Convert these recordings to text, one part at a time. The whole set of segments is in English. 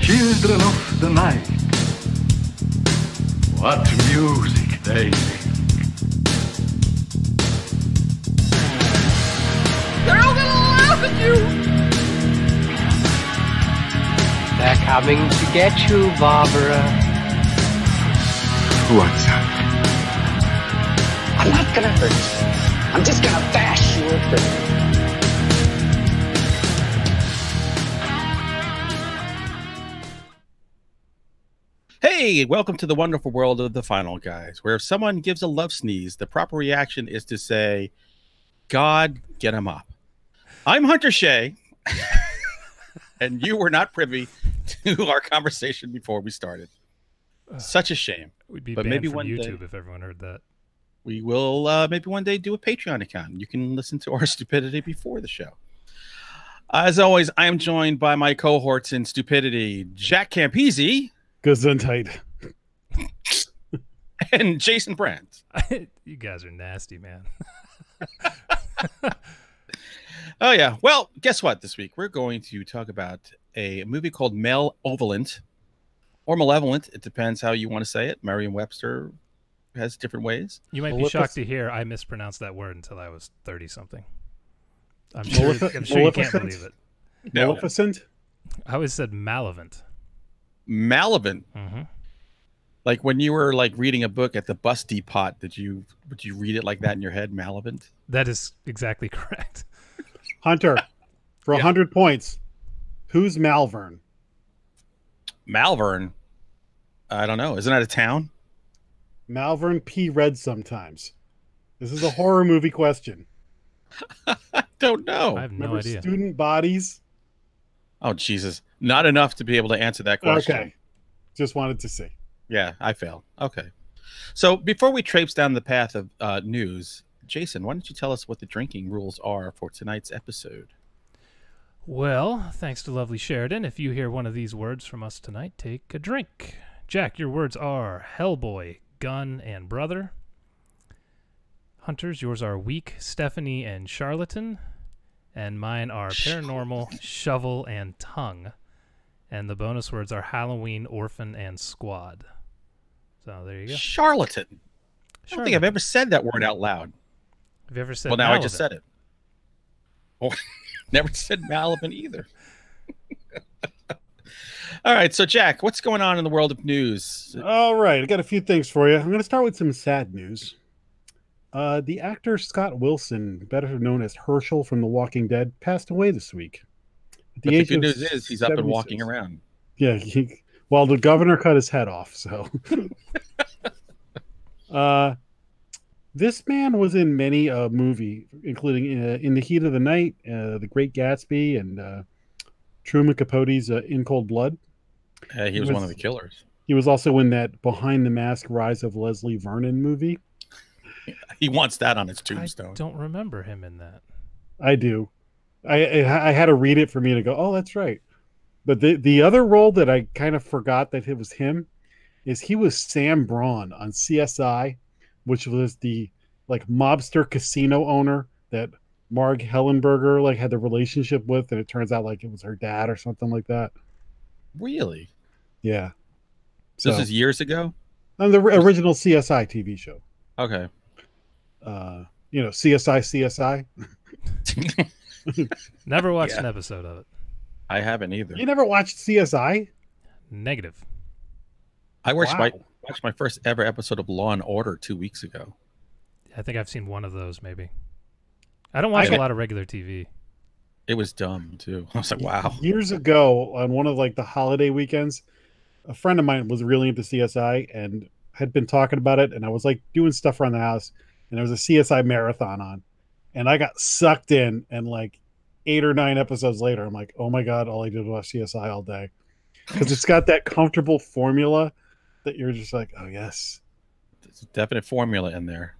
Children of the night, what music they make. They're all gonna laugh at you! They're coming to get you, Barbara. What's up? I'm not gonna hurt you. I'm just gonna bash you a bit. Hey, welcome to the wonderful world of the Final Guys, where if someone gives a love sneeze, the proper reaction is to say, God, get him up. I'm Hunter Shea, and you were not privy to our conversation before we started. Such a shame. We'd be but banned maybe from one YouTube day if everyone heard that. we will maybe one day do a Patreon account. You can listen to our stupidity before the show. As always, I am joined by my cohorts in stupidity, Jack Campisi. Gesundheit. And Jason Brant. You guys are nasty, man. Oh, yeah. Well, guess what? This week, we're going to talk about a movie called Malevolent or Malevolent. It depends how you want to say it. Merriam-Webster has different ways. You might be shocked to hear I mispronounced that word until I was 30-something. I'm sure you can't believe it. No. Maleficent? I always said Malevolent. Malevolent. Mm-hmm. Like when you were like reading a book at the bus depot, would you read it like that in your head? Malevolent? That is exactly correct. Hunter, for 100 points, who's Malvern? Malvern? I don't know. Isn't that a town? Malvern P. Read sometimes. This is a horror movie question. I don't know. I have no Remember idea. Student Bodies? Oh, Jesus. Not enough to be able to answer that question. Okay. Just wanted to see. Yeah, I failed. Okay. So before we traipse down the path of news, Jason, why don't you tell us what the drinking rules are for tonight's episode? Well, thanks to lovely Sheridan, if you hear one of these words from us tonight, take a drink. Jack, your words are Hellboy, Gun, and Brother. Hunters, yours are Weak, Stephanie, and Charlatan. And mine are Paranormal, Shovel, and Tongue. And the bonus words are Halloween, Orphan, and Squad. So there you go. Charlatan. I don't think I've ever said that word out loud. Have you ever said Well, now Malevolent? I just said it. Oh, never said Malevolent either. All right, so Jack, what's going on in the world of news? All right, I got a few things for you. I'm going to start with some sad news. The actor Scott Wilson, better known as Herschel from The Walking Dead, passed away this week. But the good news is he's up and walking around. Yeah, well, the governor cut his head off, so. This man was in many movie, including In the Heat of the Night, The Great Gatsby, and Truman Capote's In Cold Blood. He was one of the killers. He was also in that Behind the Mask Rise of Leslie Vernon movie. He wants that on his tombstone. I don't remember him in that. I do. I had to read it for me to go, oh, that's right. But the other role that I kind of forgot that it was him is he was Sam Braun on CSI, which was the like mobster casino owner that Marg Hellenberger like had the relationship with, and it turns out like it was her dad or something like that. Really? Yeah. This is years ago? On the original CSI TV show. Okay. CSI. Never watched an episode of it. I haven't either. You never watched CSI? Negative. I watched my first ever episode of Law and Order 2 weeks ago. I think I've seen one of those, maybe. I don't watch a lot of regular TV. It was dumb, too. I was like, wow. Years ago, on one of like the holiday weekends, a friend of mine was really into CSI and had been talking about it, and I was like doing stuff around the house, and there was a CSI marathon on, and I got sucked in, and like 8 or 9 episodes later, I'm like, oh my God, all I did was watch CSI all day. Because it's got that comfortable formula that you're just like, oh yes. There's a definite formula in there.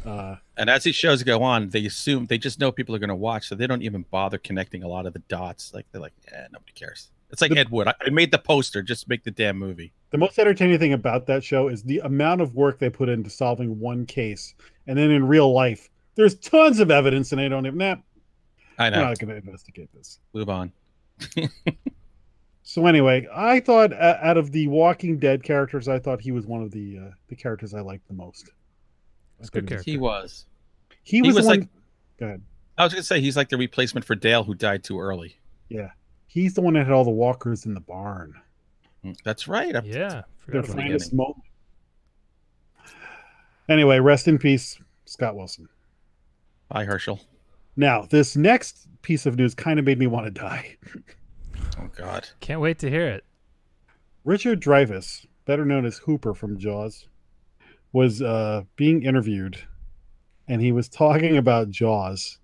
And as these shows go on, they just know people are going to watch, so they don't even bother connecting a lot of the dots. Like they're like, nobody cares. It's like Ed Wood. I made the poster just to make the damn movie. The most entertaining thing about that show is the amount of work they put into solving one case, and then in real life, there's tons of evidence, and they don't even. I know. I'm not going to investigate this. Move on. So anyway, I thought out of the Walking Dead characters, I thought he was one of the characters I liked the most. It's a good character. He was. He was the one. like. Go ahead. I was gonna say he's like the replacement for Dale, who died too early. Yeah, he's the one that had all the walkers in the barn. That's right. Yeah. Their Forgot about finest beginning. moment. Anyway, rest in peace, Scott Wilson. Bye, Herschel. Now, this next piece of news kind of made me want to die. Oh God. Can't wait to hear it. Richard Dreyfuss, better known as Hooper from Jaws, was being interviewed, and he was talking about Jaws,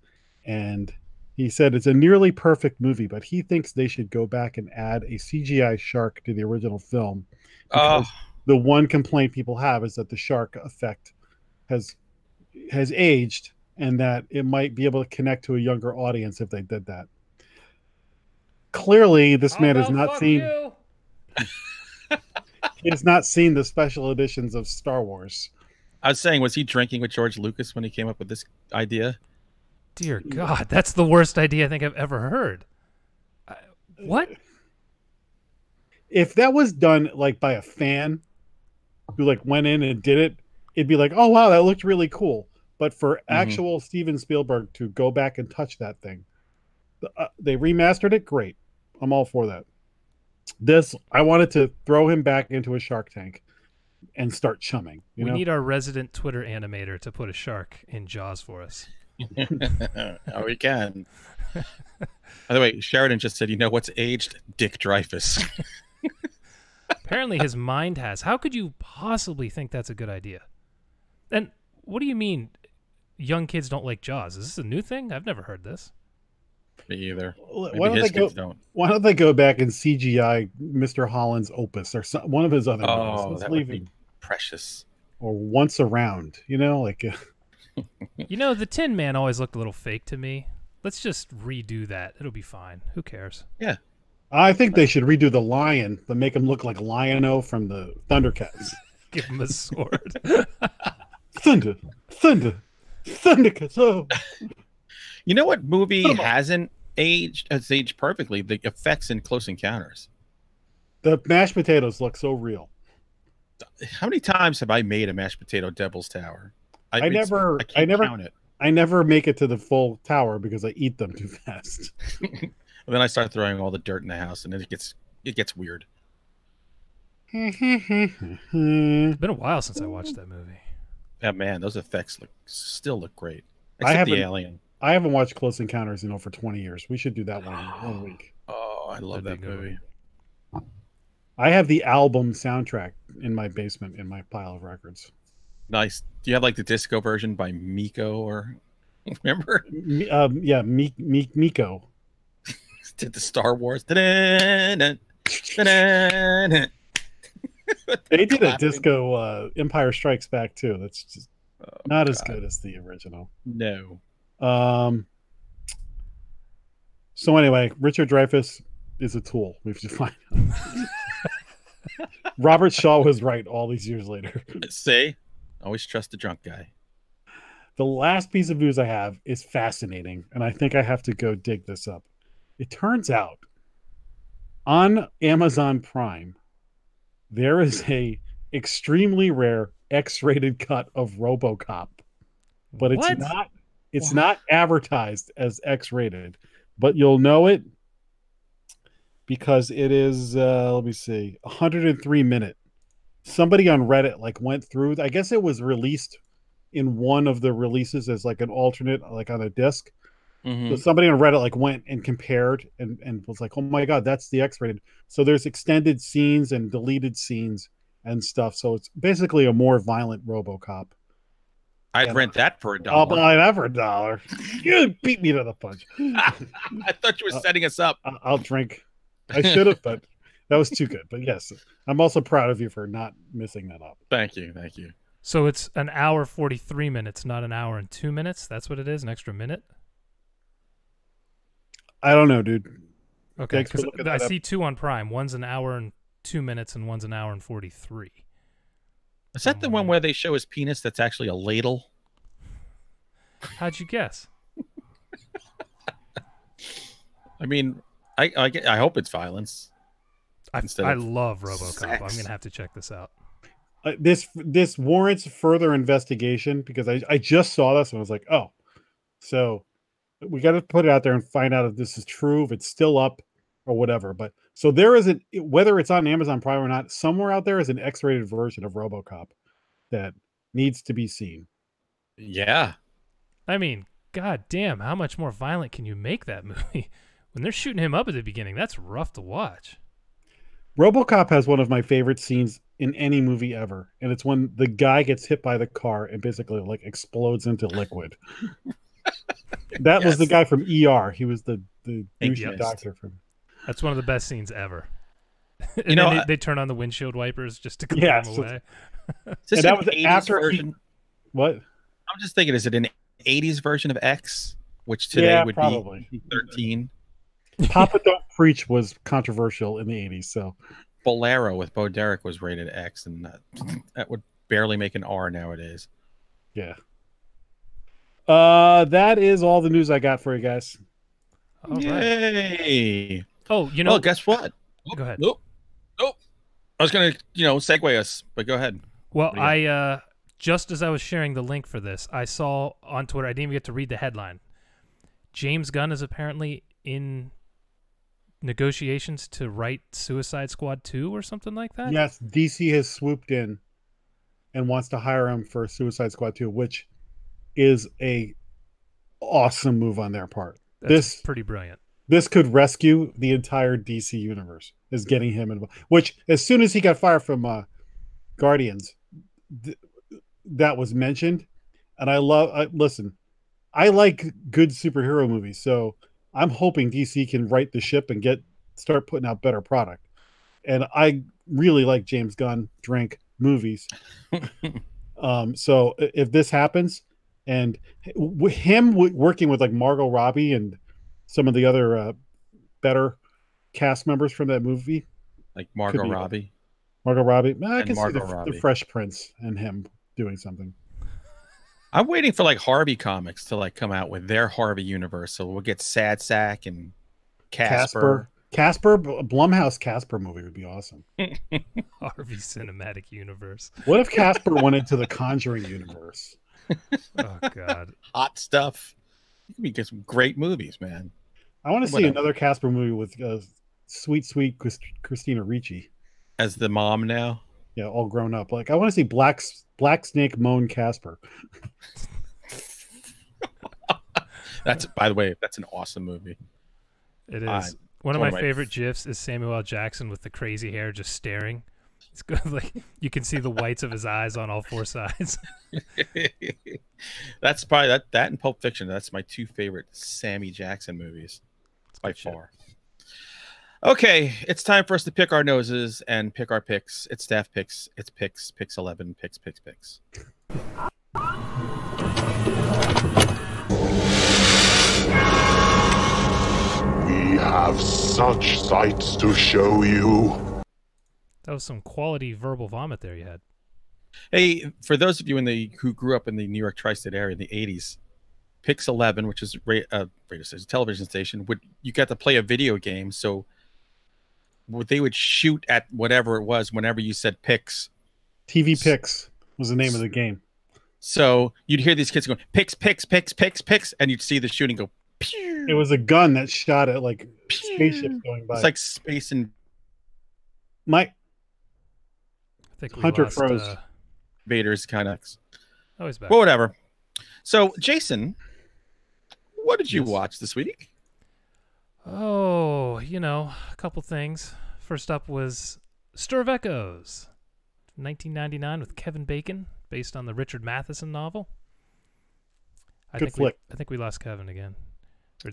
and he said it's a nearly perfect movie, but he thinks they should go back and add a CGI shark to the original film. Because the one complaint people have is that the shark effect has aged, and that it might be able to connect to a younger audience if they did that. Clearly, this man has not seen. He has not seen the special editions of Star Wars. I was saying, was he drinking with George Lucas when he came up with this idea? Dear God, that's the worst idea I think I've ever heard. What? If that was done like by a fan who like went in and did it, it'd be like, oh wow, that looked really cool. But for actual Steven Spielberg to go back and touch that thing, they remastered it. Great, I'm all for that. This, I wanted to throw him back into a Shark Tank and start chumming. We need our resident Twitter animator to put a shark in Jaws for us. Oh, we can. By the way, Sheridan just said, you know what's aged? Dick Dreyfuss. Apparently his mind has. How could you possibly think that's a good idea? And what do you mean young kids don't like Jaws? Is this a new thing? I've never heard this. Me either. Why don't they go back and CGI Mr. Holland's Opus or one of his other movies? That would be precious. Or Once Around, like... the Tin Man always looked a little fake to me. Let's just redo that. It'll be fine. Who cares? Yeah. I think they should redo the lion, but make him look like Lion-O from the Thundercats. Give him a sword. Thundercats. Oh. You know what movie has aged perfectly? The effects in Close Encounters. The mashed potatoes look so real. How many times have I made a mashed potato Devil's Tower? I never count it. I never make it to the full tower because I eat them too fast. And then I start throwing all the dirt in the house, and then it gets weird. It's been a while since I watched that movie. Yeah, man, those effects still look great. I Except the alien. I haven't watched Close Encounters, for 20 years. We should do that one week. Oh, I love that movie. I have the album soundtrack in my basement in my pile of records. Nice. Do you have like the disco version by Miko or remember? Yeah, Miko. Did the Star Wars? They did a disco Empire Strikes Back too. That's just not as good as the original. No. So anyway, Richard Dreyfuss is a tool. We've defined. Robert Shaw was right all these years later. See? Always trust the drunk guy. The last piece of news I have is fascinating, and I think I have to go dig this up. It turns out on Amazon Prime, there is a extremely rare X-rated cut of RoboCop, but it's not advertised as X-rated, but you'll know it because it is, let me see, 103-minute. Somebody on Reddit went through. I guess it was released in one of the releases as an alternate, on a disc. So somebody on Reddit went and compared and was like, "Oh my god, that's the X-rated." So there's extended scenes and deleted scenes and stuff. So it's basically a more violent RoboCop. I'd rent that for $1. I'll buy that for $1. You beat me to the punch. I thought you were setting us up. I'll drink. I should have, but that was too good. But yes, I'm also proud of you for not missing that up. Thank you. So it's an hour 43 minutes, not an hour and 2 minutes. That's what it is. An extra minute. I don't know, dude. Okay, because I see two on Prime. One's an hour and 2 minutes, and one's an hour and 43. Is that the one where they show his penis that's actually a ladle? How'd you guess? I mean, I hope it's violence. I love RoboCop. sex. I'm gonna have to check this out. This warrants further investigation because I just saw this and I was like, oh, so we got to put it out there and find out if this is true, if it's still up or whatever. But so there is whether it's on Amazon Prime or not, somewhere out there is an X-rated version of RoboCop that needs to be seen. Yeah. I mean, god damn, how much more violent can you make that movie? When they're shooting him up at the beginning, that's rough to watch. RoboCop has one of my favorite scenes in any movie ever, and it's when the guy gets hit by the car and basically like explodes into liquid. That was the guy from ER. He was the douchey doctor from. That's one of the best scenes ever. And You know, then they turn on the windshield wipers just to clear him away. Is this And that an was 80s after version? What? I'm just thinking, is it an 80s version of X, which today would probably be 13? Papa Don't Preach was controversial in the 80s, so Bolero with Bo Derek was rated X, and that would barely make an R nowadays. yeah. That is all the news I got for you guys. All right. Yay! Oh, you know, Well, guess what? go ahead. Nope. I was gonna, segue us, but go ahead. Well, I just as I was sharing the link for this, I saw on Twitter. I didn't even get to read the headline. James Gunn is apparently in negotiations to write Suicide Squad 2 or something like that. Yes, DC has swooped in and wants to hire him for Suicide Squad 2, which is a awesome move on their part. That's pretty brilliant. This could rescue the entire DC universe, is getting him involved. Which, as soon as he got fired from Guardians, that was mentioned. And listen, I like good superhero movies, so I'm hoping DC can right the ship and start putting out better product. And I really like James Gunn movies. So if this happens, and him working with like Margot Robbie and some of the other better cast members from that movie, Like Margot Robbie. I can see the Fresh Prince and him doing something. I'm waiting for like Harvey Comics to like come out with their Harvey universe, so we'll get Sad Sack and Casper. Blumhouse Casper movie would be awesome. Harvey Cinematic Universe. What if Casper went into the Conjuring universe? Oh God, Hot stuff. You can get some great movies, man. I want to see another Casper movie with sweet Christina Ricci as the mom now. Yeah, all grown up. Like I want to see Black Snake moan Casper. That's, by the way, that's an awesome movie. It is. One of my favorite GIFs is Samuel L. Jackson with the crazy hair just staring. It's good. Like you can see the whites of his eyes on all four sides. That's probably that and Pulp Fiction. That's my two favorite Sammy Jackson movies by far. Okay, it's time for us to pick our noses and pick our picks. It's staff picks. It's picks 11, picks. We have such sights to show you. That was some quality verbal vomit there you had. Hey, for those of you who grew up in the New York tri-state area in the 80s, Pix 11, which is a television station, you got to play a video game. So they would shoot at whatever it was whenever you said Pix. TV Pix was the name of the game. So you'd hear these kids going Pix, and you'd see the shooting go. Pew! It was a gun that shot at like spaceships going by. It's like space and I think Hunter froze. Vader's kind of. Oh, he's back. Well, whatever. So, Jason, what did you watch this week? Oh, a couple things. First up was Stir of Echoes, 1999 with Kevin Bacon, based on the Richard Matheson novel. Good flick. I think we lost Kevin again.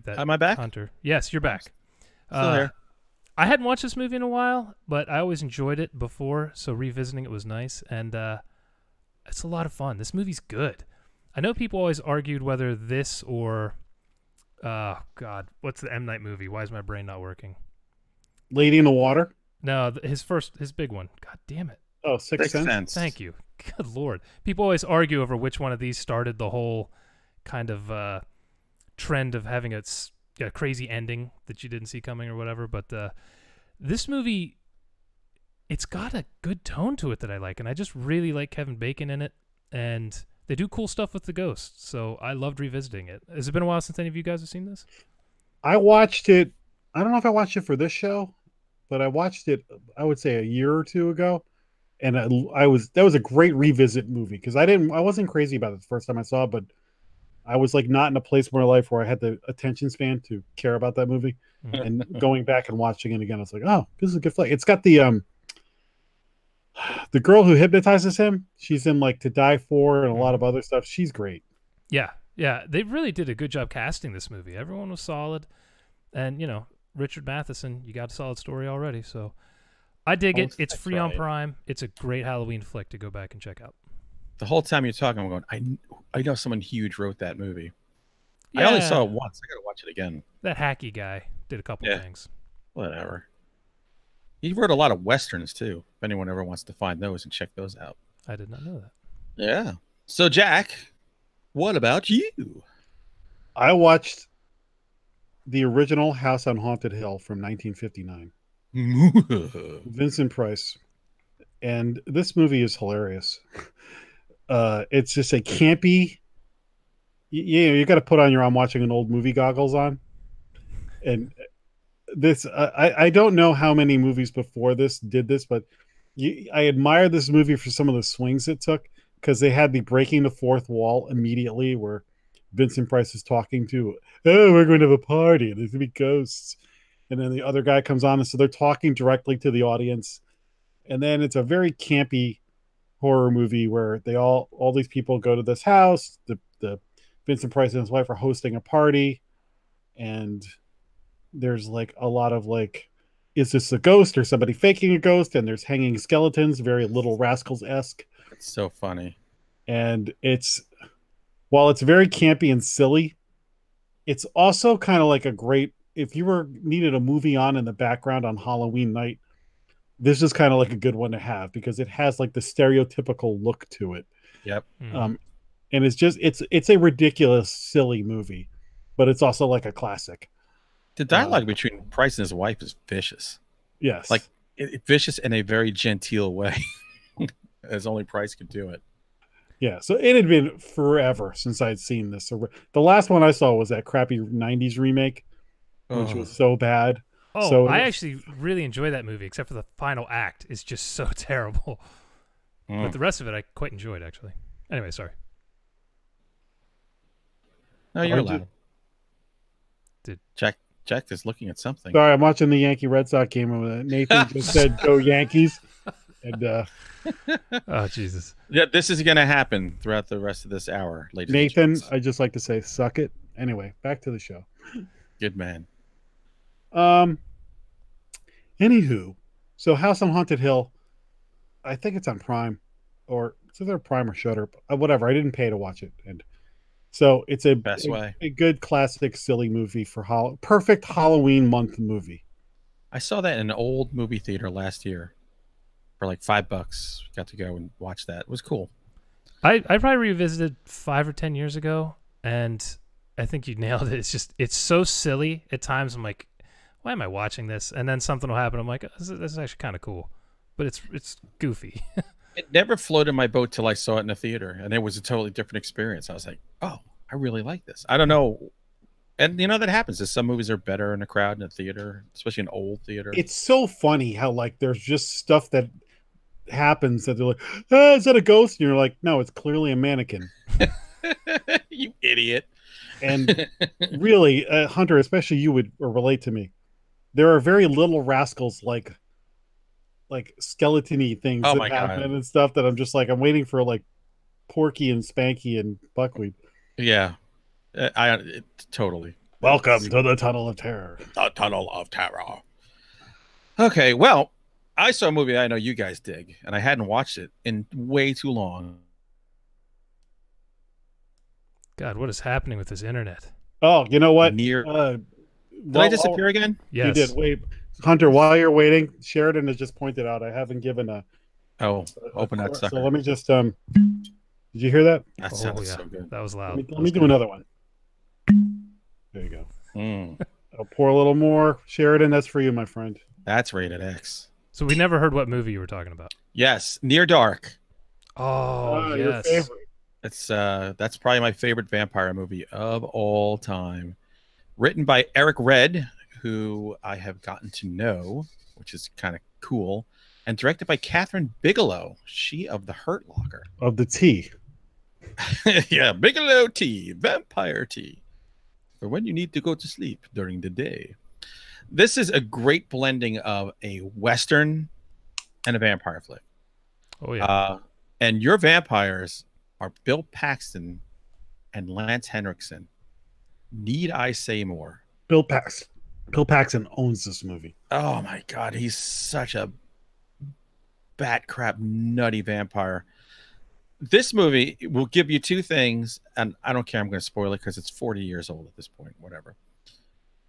Am I back? Hunter. Yes, you're back. Still here. I hadn't watched this movie in a while, but I always enjoyed it before, so revisiting it was nice, and it's a lot of fun. This movie's good. I know people always argued whether this or, God, what's the M. Night movie? Why is my brain not working? Lady in the Water? No, his big one. God damn it. Oh, Sixth Sense. Thank you. Good Lord. People always argue over which one of these started the whole kind of trend of having a crazy ending that you didn't see coming or whatever, but this movie it's got a good tone to it that I like, and I just really like Kevin Bacon in it, and they do cool stuff with the ghosts, so I loved revisiting it. Has it been a while since any of you guys have seen this? I watched it. I don't know if I watched it for this show, but I watched it, I would say, a year or two ago, and that was a great revisit movie because I wasn't crazy about it the first time I saw it, but I was like not in a place in my life where I had the attention span to care about that movie. And going back and watching it again, I was like, oh, this is a good flick. It's got the girl who hypnotizes him. She's in like To Die For and a lot of other stuff. She's great. Yeah. They really did a good job casting this movie. Everyone was solid, and Richard Matheson, you got a solid story already. So I dig it. It's free on Prime. It's a great Halloween flick to go back and check out. The whole time you're talking, I'm going, I know someone huge wrote that movie. Yeah. I only saw it once. I got to watch it again. That hacky guy did a couple things. Whatever. He wrote a lot of Westerns, too, if anyone ever wants to find those and check those out. I did not know that. Yeah. So, Jack, what about you? I watched the original House on Haunted Hill from 1959. Vincent Price. And this movie is hilarious. It's just a campy. You got to put on your I'm watching an old movie goggles on. And this, I don't know how many movies before this did this, but I admire this movie for some of the swings it took, because they had the breaking the fourth wall immediately, where Vincent Price is talking to, oh, we're going to have a party, there's going to be ghosts. And then the other guy comes on, and so they're talking directly to the audience. And then it's a very campy horror movie where they all these people go to this house. The Vincent Price and his wife are hosting a party, and there's like a lot of like, is this a ghost or somebody faking a ghost? And there's hanging skeletons, very Little Rascals-esque. It's so funny. And while it's very campy and silly, it's also kind of like a great, if you needed a movie on in the background on Halloween night, this is kind of like a good one to have, because it has like the stereotypical look to it. Yep. And it's just, it's a ridiculous, silly movie, but it's also like a classic. The dialogue between Price and his wife is vicious. Yes. Like vicious in a very genteel way, as only Price could do it. Yeah. So it had been forever since I'd seen this. The last one I saw was that crappy 90s remake, which was so bad. Oh, so I actually really enjoy that movie, except for the final act is just so terrible. But the rest of it I quite enjoyed, actually. Anyway, sorry. No, you're allowed. Did Jack is looking at something. Sorry, I'm watching the Yankee Red Sox game, and Nathan just said "Go Yankees," and oh Jesus! Yeah, this is going to happen throughout the rest of this hour, ladies. Nathan, and I just like to say, suck it. Anyway, back to the show. Good man. Anywho, so House on Haunted Hill, I think it's on Prime, or it's either Prime or Shudder, whatever. I didn't pay to watch it, and so it's a good classic silly movie for perfect Halloween month movie. I saw that in an old movie theater last year for like $5. Got to go and watch that. It was cool. I probably revisited 5 or 10 years ago, and I think you nailed it. It's so silly at times. I'm like, why am I watching this? And then something will happen. I'm like, this is actually kind of cool, but it's goofy. It never floated my boat till I saw it in the theater, and it was a totally different experience. I was like, oh, I really like this. I don't know. And that happens. Some movies are better in a crowd in a theater, especially an old theater. It's so funny how like there's just stuff that happens that they're like, is that a ghost? And you're like, no, it's clearly a mannequin. You idiot. And really, Hunter, especially you would relate to me. There are very Little Rascals like skeleton-y things that happen and stuff that I'm just like, I'm waiting for like Porky and Spanky and Buckwheat. Yeah. Totally. Welcome to the Tunnel of Terror. The Tunnel of Terror. Okay, well, I saw a movie I know you guys dig, and I hadn't watched it in way too long. God, what is happening with this internet? Oh, you know what? Did I disappear again? You Yes. did. Wait, Hunter, while you're waiting, Sheridan has just pointed out I haven't given open that sucker. So let me just did you hear that? That sounds so good. That was loud. Let me do another one. There you go. I'll pour a little more. Sheridan, that's for you, my friend. That's rated X. So we never heard what movie you were talking about. Yes, Near Dark. Oh, Your yes. favorite. That's probably my favorite vampire movie of all time. Written by Eric Red, who I have gotten to know, which is kind of cool, and directed by Catherine Bigelow, she of the Hurt Locker. Of the tea. Yeah, Bigelow tea, vampire tea, for when you need to go to sleep during the day. This is a great blending of a Western and a vampire flick. Oh, yeah. And your vampires are Bill Paxton and Lance Henriksen. Need I say more? Bill Paxton owns this movie. Oh my God, he's such a bat crap nutty vampire. This movie will give you two things, and I don't care. I'm going to spoil it because it's 40 years old at this point. Whatever.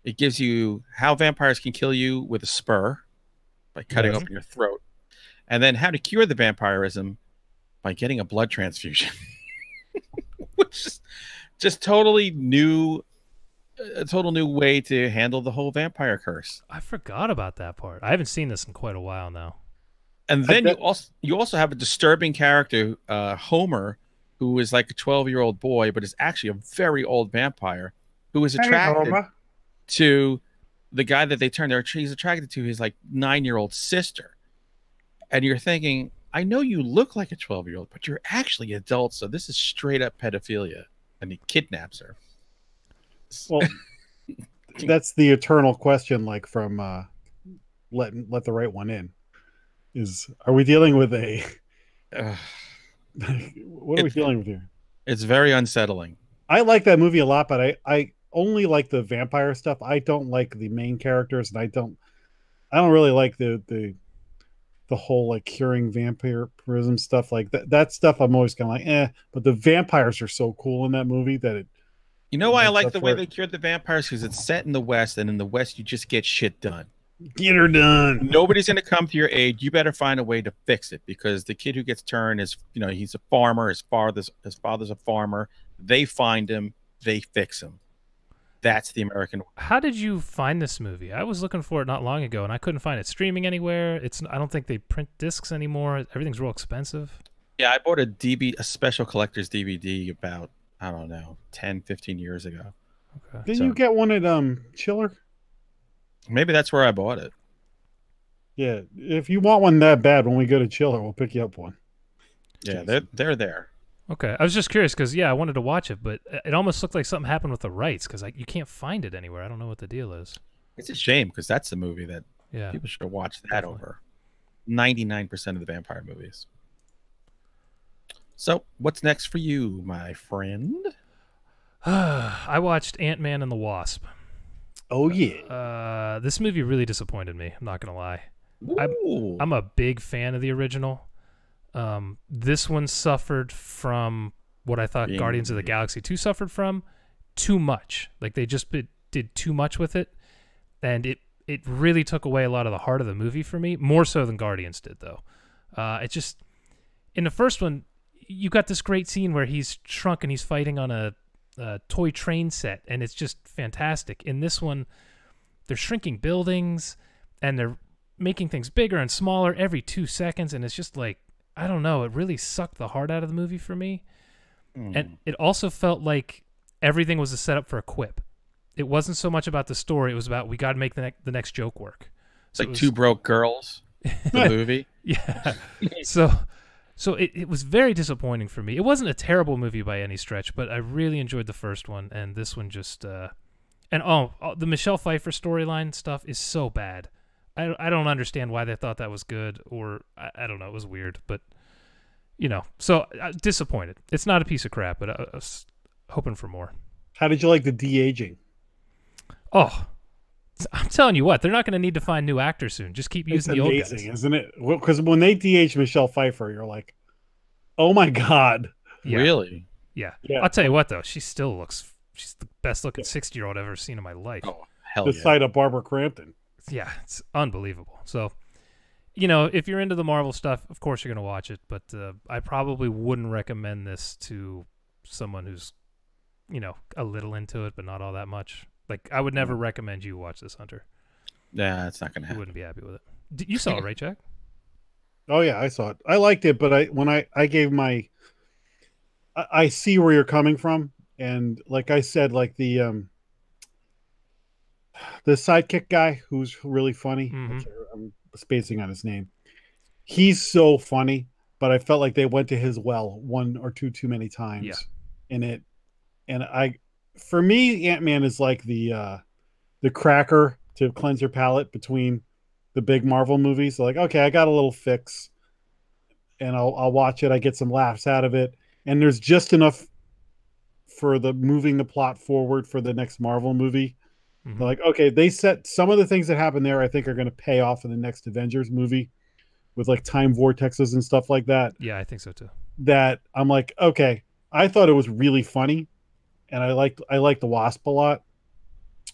It gives you how vampires can kill you with a spur by cutting open your throat, and then how to cure the vampirism by getting a blood transfusion, which is just totally new. A total new way to handle the whole vampire curse. I forgot about that part. I haven't seen this in quite a while now. And then you also have a disturbing character, Homer, who is like a 12-year-old boy, but is actually a very old vampire who is attracted to the guy that they turn. He's attracted to his like 9-year-old sister. And you're thinking, I know you look like a 12-year-old, but you're actually adult. So this is straight up pedophilia. And he kidnaps her. Well, that's the eternal question, like from let the right one in. Are we dealing with a what are we dealing with here? It's very unsettling. I like that movie a lot, but I only like the vampire stuff. I don't like the main characters, and I don't really like the whole like curing vampirism stuff. Like that stuff I'm always kind of like but the vampires are so cool in that movie that it. You know why I like the way they cured the vampires? Because it's set in the West, and in the West, you just get shit done. Get her done. Nobody's going to come to your aid. You better find a way to fix it, because the kid who gets turned is, he's a farmer. His father's a farmer. They find him. They fix him. That's the American way. How did you find this movie? I was looking for it not long ago, and I couldn't find it streaming anywhere. I don't think they print discs anymore. Everything's real expensive. Yeah, I bought a special collector's DVD about, I don't know, 10, 15 years ago. Okay. Didn't you get one at Chiller? Maybe that's where I bought it. Yeah, if you want one that bad, when we go to Chiller, we'll pick you up one. Yeah, they're there. Okay, I was just curious because I wanted to watch it, but it almost looked like something happened with the rights because you can't find it anywhere. I don't know what the deal is. It's a shame because that's the movie that people should watch that over 99% of the vampire movies. So, what's next for you, my friend? I watched Ant-Man and the Wasp. Oh, yeah. This movie really disappointed me. I'm not going to lie. I'm a big fan of the original. This one suffered from what I thought Guardians of the Galaxy 2 suffered from. Too much. Like, they just did too much with it. And it really took away a lot of the heart of the movie for me. More so than Guardians did, though. It just... In the first one, you got this great scene where he's shrunk and he's fighting on a toy train set, and it's just fantastic. In this one, they're shrinking buildings, and they're making things bigger and smaller every 2 seconds, and it's just like, I don't know, it really sucked the heart out of the movie for me. And it also felt like everything was a setup for a quip. It wasn't so much about the story, it was about, we got to make the next joke work. So it's like Two Broke Girls, the movie. Yeah. So it was very disappointing for me. It wasn't a terrible movie by any stretch, but I really enjoyed the first one, and this one just... the Michelle Pfeiffer storyline stuff is so bad. I don't understand why they thought that was good, or I don't know, it was weird, but, so disappointed. It's not a piece of crap, but I was hoping for more. How did you like the de-aging? Oh, I'm telling you what, they're not going to need to find new actors soon. Just keep using the old guys. It's amazing, isn't it? Because when they de-age Michelle Pfeiffer, you're like, oh my God. Yeah. Really? Yeah. I'll tell you what, though. She's the best looking 60-year-old I've ever seen in my life. Oh, hell yeah. The sight of Barbara Crampton. Yeah, it's unbelievable. So, if you're into the Marvel stuff, of course you're going to watch it, but I probably wouldn't recommend this to someone who's, a little into it, but not all that much. Like, I would never recommend you watch this, Hunter. Yeah, it's not going to happen. You wouldn't be happy with it. You saw it, right, Jack? Oh yeah, I saw it. I liked it, but I gave my I see where you're coming from, and like I said, like the sidekick guy who's really funny. I'm spacing on his name. He's so funny, but I felt like they went to his well one or two too many times in it. And for me, Ant-Man is like the cracker to cleanse your palate between the big Marvel movies. So like, okay, I got a little fix, and I'll watch it. I get some laughs out of it, and there's just enough for the moving the plot forward for the next Marvel movie. Like, okay, they set some of the things that happen there, I think, are going to pay off in the next Avengers movie with like time vortexes and stuff like that. Yeah, I think so too. That I'm like, okay, I thought it was really funny, and I liked the Wasp a lot.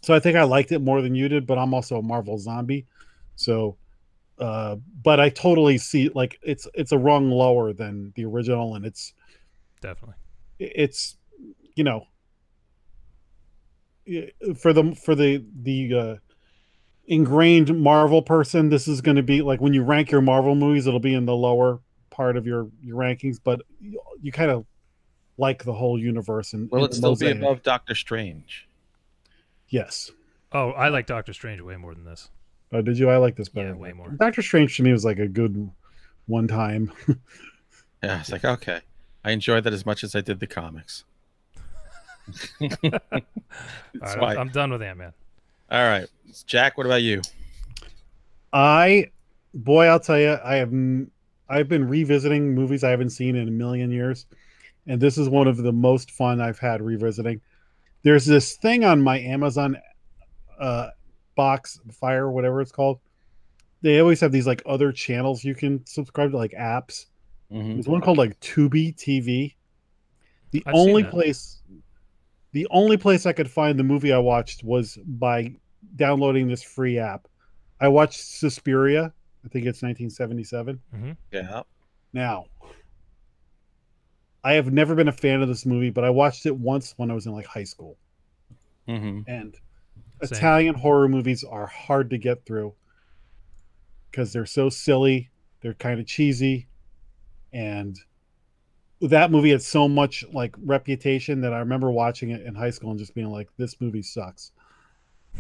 So I think I liked it more than you did, but I'm also a Marvel zombie. So but I totally see, like, it's a rung lower than the original, and it's you know, for the ingrained Marvel person, this is going to be like when you rank your Marvel movies, it'll be in the lower part of your rankings, but you kind of like the whole universe. And will it still be above Doctor Strange? Yes. Oh, I like Doctor Strange way more than this. Oh, did you? I like this better. Yeah, way more. Doctor Strange to me was like a good one time. Yeah, it's like, okay, I enjoyed that as much as I did the comics. All right, I'm done with Ant-Man. All right, Jack, what about you? I'll tell you, I've been revisiting movies I haven't seen in a million years, and this is one of the most fun I've had revisiting. There's this thing on my Amazon box, Fire, whatever it's called. They always have these like other channels you can subscribe to, like apps. There's one called like Tubi TV. The only place I could find the movie I watched was by downloading this free app. I watched Suspiria. I think it's 1977. Yeah. Now, I have never been a fan of this movie, but I watched it once when I was in like high school. And Italian horror movies are hard to get through because they're so silly. They're kind of cheesy. And that movie had so much like reputation that I remember watching it in high school and just being like, this movie sucks.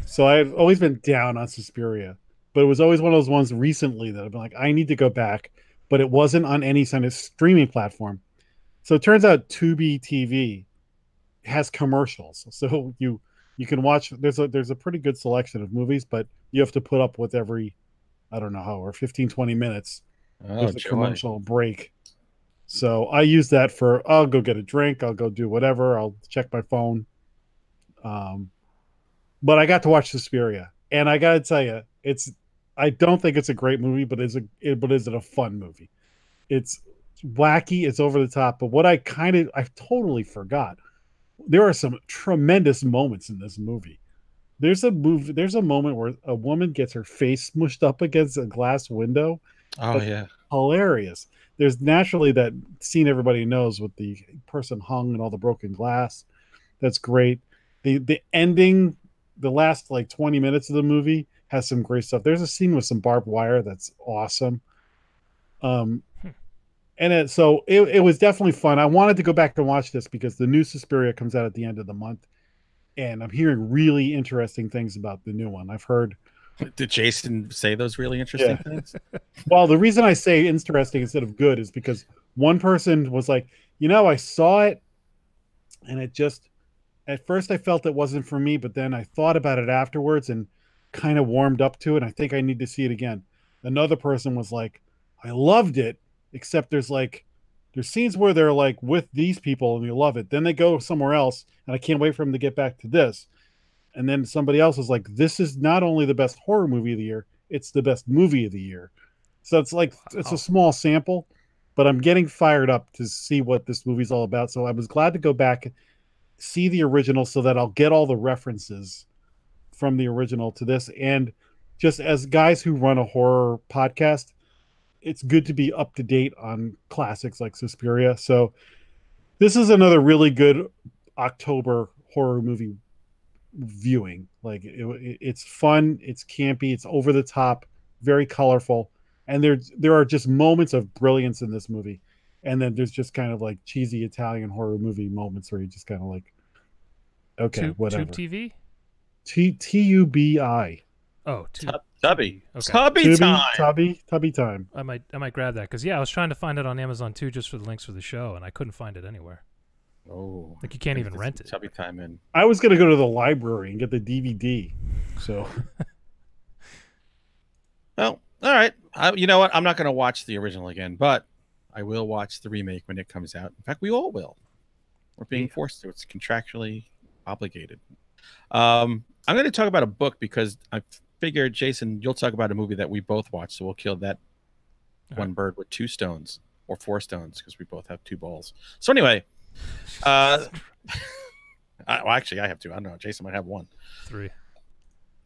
So I've always been down on Suspiria, but it was always one of those ones recently that I've been like, I need to go back, but it wasn't on any kind of streaming platform. So it turns out Tubi TV has commercials. So you can watch, there's a pretty good selection of movies, but you have to put up with every, I don't know how, or 15, 20 minutes. There's a commercial break. So I use that for, I'll go get a drink, I'll go do whatever, I'll check my phone. But I got to watch Suspiria, and I got to tell you, I don't think it's a great movie, but is it a fun movie? It's wacky, it's over the top, but what I totally forgot. There are some tremendous moments in this movie. There's a moment where a woman gets her face smushed up against a glass window. Oh, yeah. Hilarious. There's naturally that scene everybody knows with the person hung and all the broken glass. That's great. The ending, the last like 20 minutes of the movie has some great stuff. There's a scene with some barbed wire that's awesome. And it was definitely fun. I wanted to go back and watch this because the new Suspiria comes out at the end of the month, and I'm hearing really interesting things about the new one. I've heard. Did Jason say those really interesting things? Well, the reason I say interesting instead of good is because one person was like, I saw it, and it just, at first I felt it wasn't for me, but then I thought about it afterwards and kind of warmed up to it. I think I need to see it again. Another person was like, I loved it, except there's scenes where they're like with these people and you love it. Then they go somewhere else, and I can't wait for them to get back to this. And then somebody else is like, this is not only the best horror movie of the year, it's the best movie of the year. So it's like, it's a small sample, but I'm getting fired up to see what this movie's all about. So I was glad to go back, see the original so that I'll get all the references from the original to this. And just as guys who run a horror podcast, it's good to be up to date on classics like Suspiria. So this is another really good October horror movie viewing. Like it's fun, it's campy, it's over the top, very colorful, and there are just moments of brilliance in this movie, and then there's just kind of like cheesy Italian horror movie moments where you just kind of like, okay, whatever. Tube TV? TUBI. Oh, Tubby. Okay. Tubby time. Tubby time. I might grab that because I was trying to find it on Amazon too, just for the links for the show, and I couldn't find it anywhere. Oh, like you can't even rent it. Tubby time in. I was gonna go to the library and get the DVD. So, well, all right. You know what? I'm not gonna watch the original again, but I will watch the remake when it comes out. In fact, we all will. We're being forced to. It's contractually obligated. I'm going to talk about a book because I figured, Jason, you'll talk about a movie that we both watched, so we'll kill that one bird with 2 stones or 4 stones because we both have 2 balls. So anyway, well, actually, I have 2. I don't know. Jason might have 1. 3.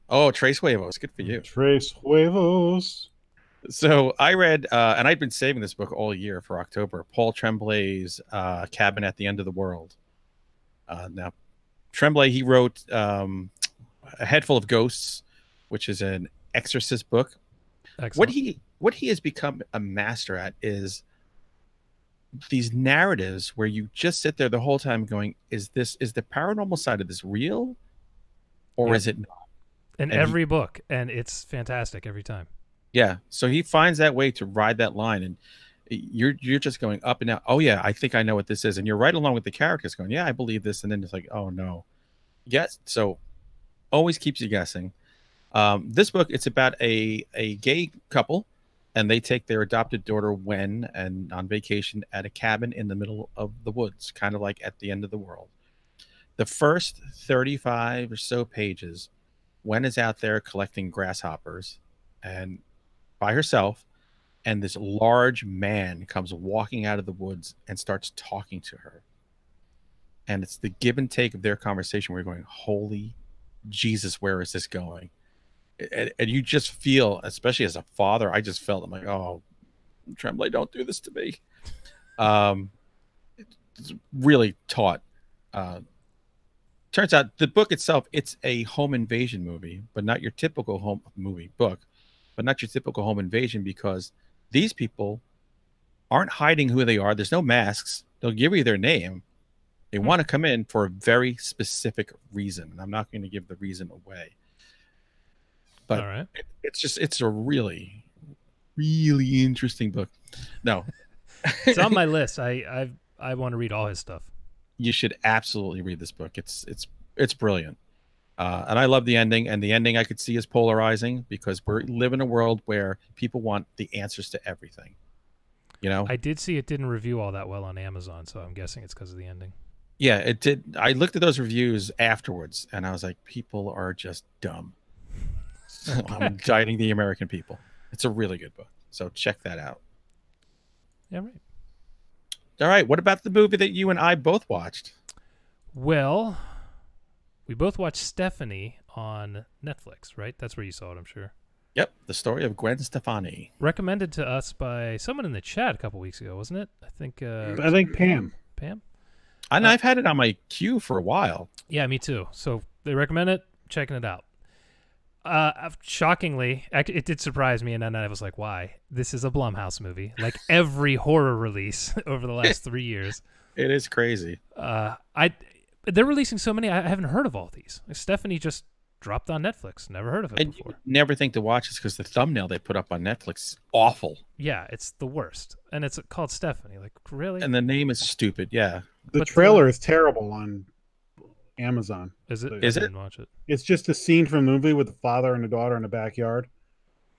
Oh, Tres Huevos. Good for you. Tres Huevos. So I read, and I've been saving this book all year for October, Paul Tremblay's Cabin at the End of the World. Now, Tremblay, he wrote A Head Full of Ghosts, which is an exorcist book. Excellent. What he has become a master at is these narratives where you just sit there the whole time going, is the paranormal side of this real or is it not? In every book, and it's fantastic every time. Yeah, so he finds that way to ride that line, and you're just going up and down. Oh yeah, I think I know what this is, and you're right along with the characters going, yeah, I believe this, and then it's like, oh no, yes. So always keeps you guessing. This book, it's about a gay couple, and they take their adopted daughter Wen and on vacation at a cabin in the middle of the woods, kind of like at the end of the world. The first 35 or so pages, Wen is out there collecting grasshoppers, and by herself, and this large man comes walking out of the woods and starts talking to her. And it's the give and take of their conversation where you're going, holy Jesus, where is this going? And you just feel, especially as a father, I just felt, I'm like, oh, Tremblay, don't do this to me. It's really taught. Turns out the book itself, it's a home invasion movie, but not your typical home movie book. But not your typical home invasion, because these people aren't hiding who they are. There's no masks. They'll give you their name. They want to come in for a very specific reason. And I'm not going to give the reason away. But all right. It's a really, really interesting book. No. It's on my list. I want to read all his stuff. You should absolutely read this book. It's brilliant. And I love the ending, and the ending I could see is polarizing because we live in a world where people want the answers to everything. You know, I did see it didn't review all that well on Amazon, so I'm guessing it's because of the ending. Yeah, it did. I looked at those reviews afterwards, and I was like, people are just dumb. So I'm indicting the American people. It's a really good book, so check that out. Yeah, right. All right, what about the movie that you and I both watched? Well, we both watched Stephanie on Netflix, right? That's where you saw it, I'm sure. Yep, the story of Gwen Stefani. Recommended to us by someone in the chat a couple weeks ago, wasn't it? I think Pam. Pam? And I've had it on my queue for a while. Yeah, me too. So they recommend it, checking it out. Shockingly, it did surprise me, and then I was like, why? This is a Blumhouse movie. Like every horror release over the last 3 years. It is crazy. They're releasing so many, I haven't heard of all these. Like, Stephanie just dropped on Netflix. Never heard of it before. You never think to watch this because the thumbnail they put up on Netflix is awful. Yeah, it's the worst. And it's called Stephanie. Like, really? And the name is stupid, yeah. The trailer is terrible on Amazon. Is it? Is I it? didn't watch it. It's just a scene from the movie with the father and the daughter in the backyard.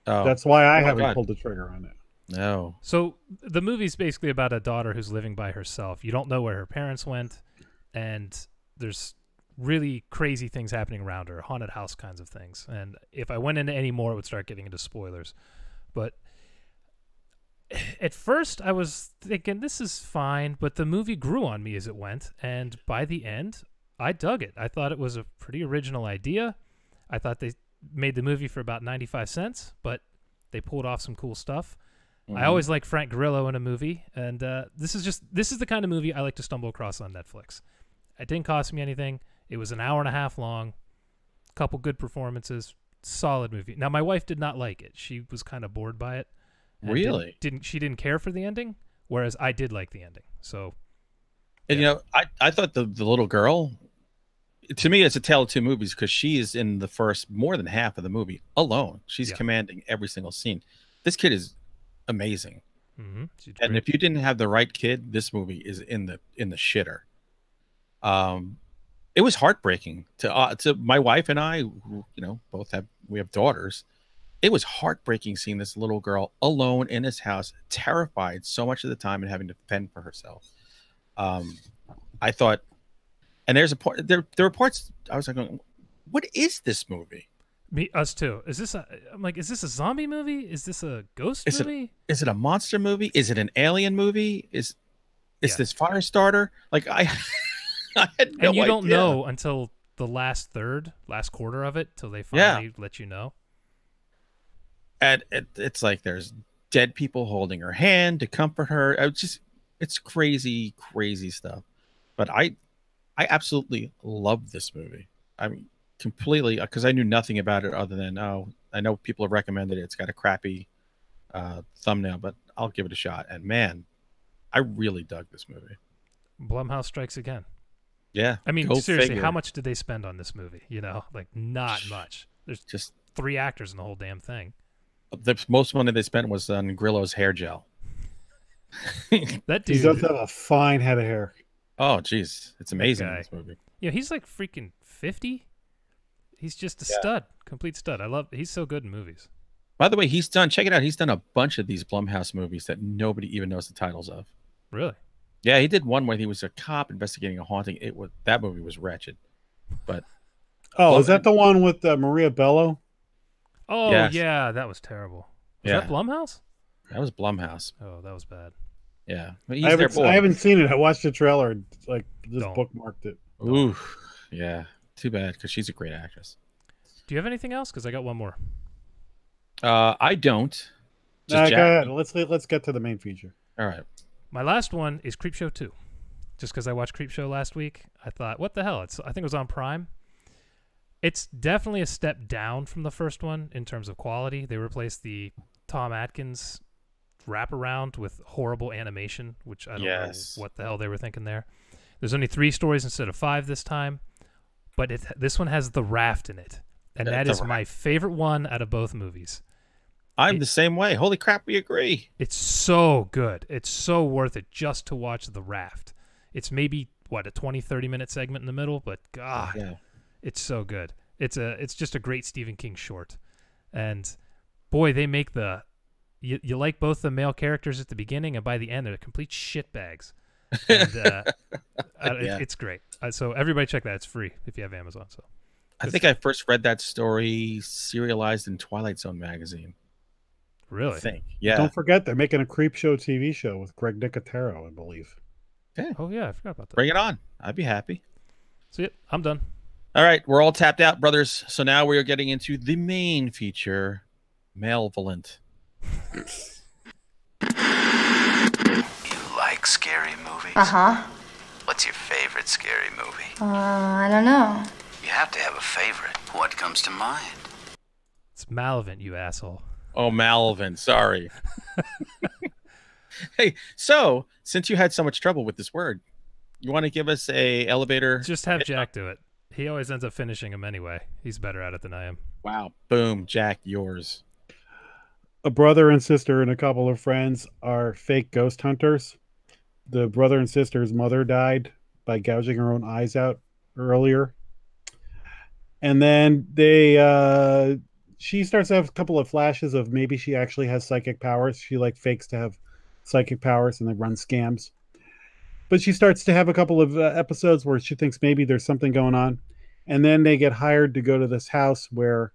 Oh. That's why I haven't God. pulled the trigger on it. No. So the movie's basically about a daughter who's living by herself. You don't know where her parents went, and there's really crazy things happening around her, haunted house kinds of things. And if I went into any more, it would start getting into spoilers. But at first I was thinking this is fine, but the movie grew on me as it went, and by the end I dug it. I thought it was a pretty original idea. I thought they made the movie for about 95 cents, but they pulled off some cool stuff. I always like Frank Grillo in a movie, and this is the kind of movie I like to stumble across on Netflix. It didn't cost me anything. It was an hour and a half long, couple good performances, solid movie. Now, my wife did not like it. She was kind of bored by it. and Really? She didn't care for the ending, whereas I did like the ending. So, And you know, I thought the little girl, to me, it's a tale of two movies because she is in the first more than half of the movie alone. She's commanding every single scene. This kid is amazing. And if you didn't have the right kid, this movie is in the shitter. It was heartbreaking to my wife and I, who, you know, we have daughters. It was heartbreaking seeing this little girl alone in this house, terrified so much of the time and having to fend for herself. I thought, and there's a part, there are parts I was like, what is this movie? Us too. I'm like, is this a zombie movie? Is this a ghost movie? Is it a monster movie? Is it an alien movie? Is this Firestarter? Like I had no idea. And you don't know until the last quarter of it, till they finally let you know. And it's like there's dead people holding her hand to comfort her. It's crazy, crazy stuff. But I absolutely love this movie. I mean, completely, because I knew nothing about it other than, I know people have recommended it. It's got a crappy thumbnail, but I'll give it a shot. And man, I really dug this movie. Blumhouse strikes again. Yeah. I mean, seriously, how much did they spend on this movie? You know, like not much. There's just 3 actors in the whole damn thing. The most money they spent was on Grillo's hair gel. That dude, he does have a fine head of hair. Oh, geez. It's amazing in this movie. Yeah, he's like freaking 50. He's just a stud, complete stud. He's so good in movies. By the way, check it out. He's done a bunch of these Blumhouse movies that nobody even knows the titles of. Really? Yeah, he did one where he was a cop investigating a haunting. That movie was wretched. But is that the one with Maria Bello? Oh, yes. Yeah, that was terrible. Was that Blumhouse? That was Blumhouse. Oh, that was bad. Yeah. I haven't seen it. I watched the trailer and just bookmarked it. Ooh, yeah. Too bad, because she's a great actress. Do you have anything else? Because I got one more. I don't. Go ahead. Let's get to the main feature. All right. My last one is Creepshow 2. Just because I watched Creepshow last week, I thought, what the hell? I think it was on Prime. It's definitely a step down from the first one in terms of quality. They replaced the Tom Atkins wraparound with horrible animation, which I don't know what the hell they were thinking there. There's only 3 stories instead of 5 this time, but this one has The Raft in it, and that is my favorite one out of both movies. I'm the same way. Holy crap, we agree. It's so good. It's so worth it just to watch The Raft. It's maybe, a 20, 30-minute segment in the middle, but God, it's so good. It's just a great Stephen King short. And boy, they make you like both the male characters at the beginning, and by the end, they're complete shitbags. And it's great. So everybody check that. It's free if you have Amazon. So I think I first read that story serialized in Twilight Zone magazine. Really? I think. Yeah. Don't forget, they're making a Creepshow TV show with Greg Nicotero, I believe. Okay. Oh, yeah. I forgot about that. Bring it on. I'd be happy. So, I'm done. All right. We're all tapped out, brothers. So now we are getting into the main feature, Malevolent. You like scary movies? Uh-huh. What's your favorite scary movie? I don't know. You have to have a favorite. What comes to mind? It's Malevolent, you asshole. Oh, Malevolent. Sorry. Hey, so since you had so much trouble with this word, you want to give us a elevator? Just have Jack do it. He always ends up finishing them anyway. He's better at it than I am. Wow. Boom. Jack, yours. A brother and sister and a couple of friends are fake ghost hunters. The brother and sister's mother died by gouging her own eyes out earlier. And then she starts to have a couple of flashes of maybe she actually has psychic powers. She fakes to have psychic powers and they run scams. But she starts to have a couple of episodes where she thinks maybe there's something going on. And then they get hired to go to this house where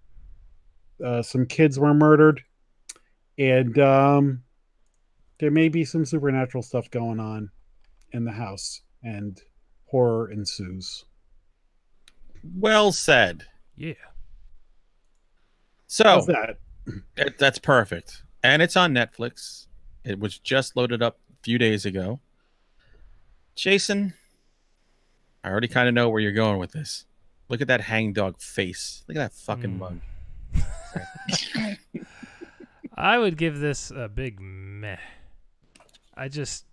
some kids were murdered. And there may be some supernatural stuff going on in the house. And horror ensues. Well said. Yeah. So that? That's perfect. And it's on Netflix. It was just loaded up a few days ago. Jason, I already kind of know where you're going with this. Look at that hangdog face. Look at that fucking mug. I would give this a big meh. I just...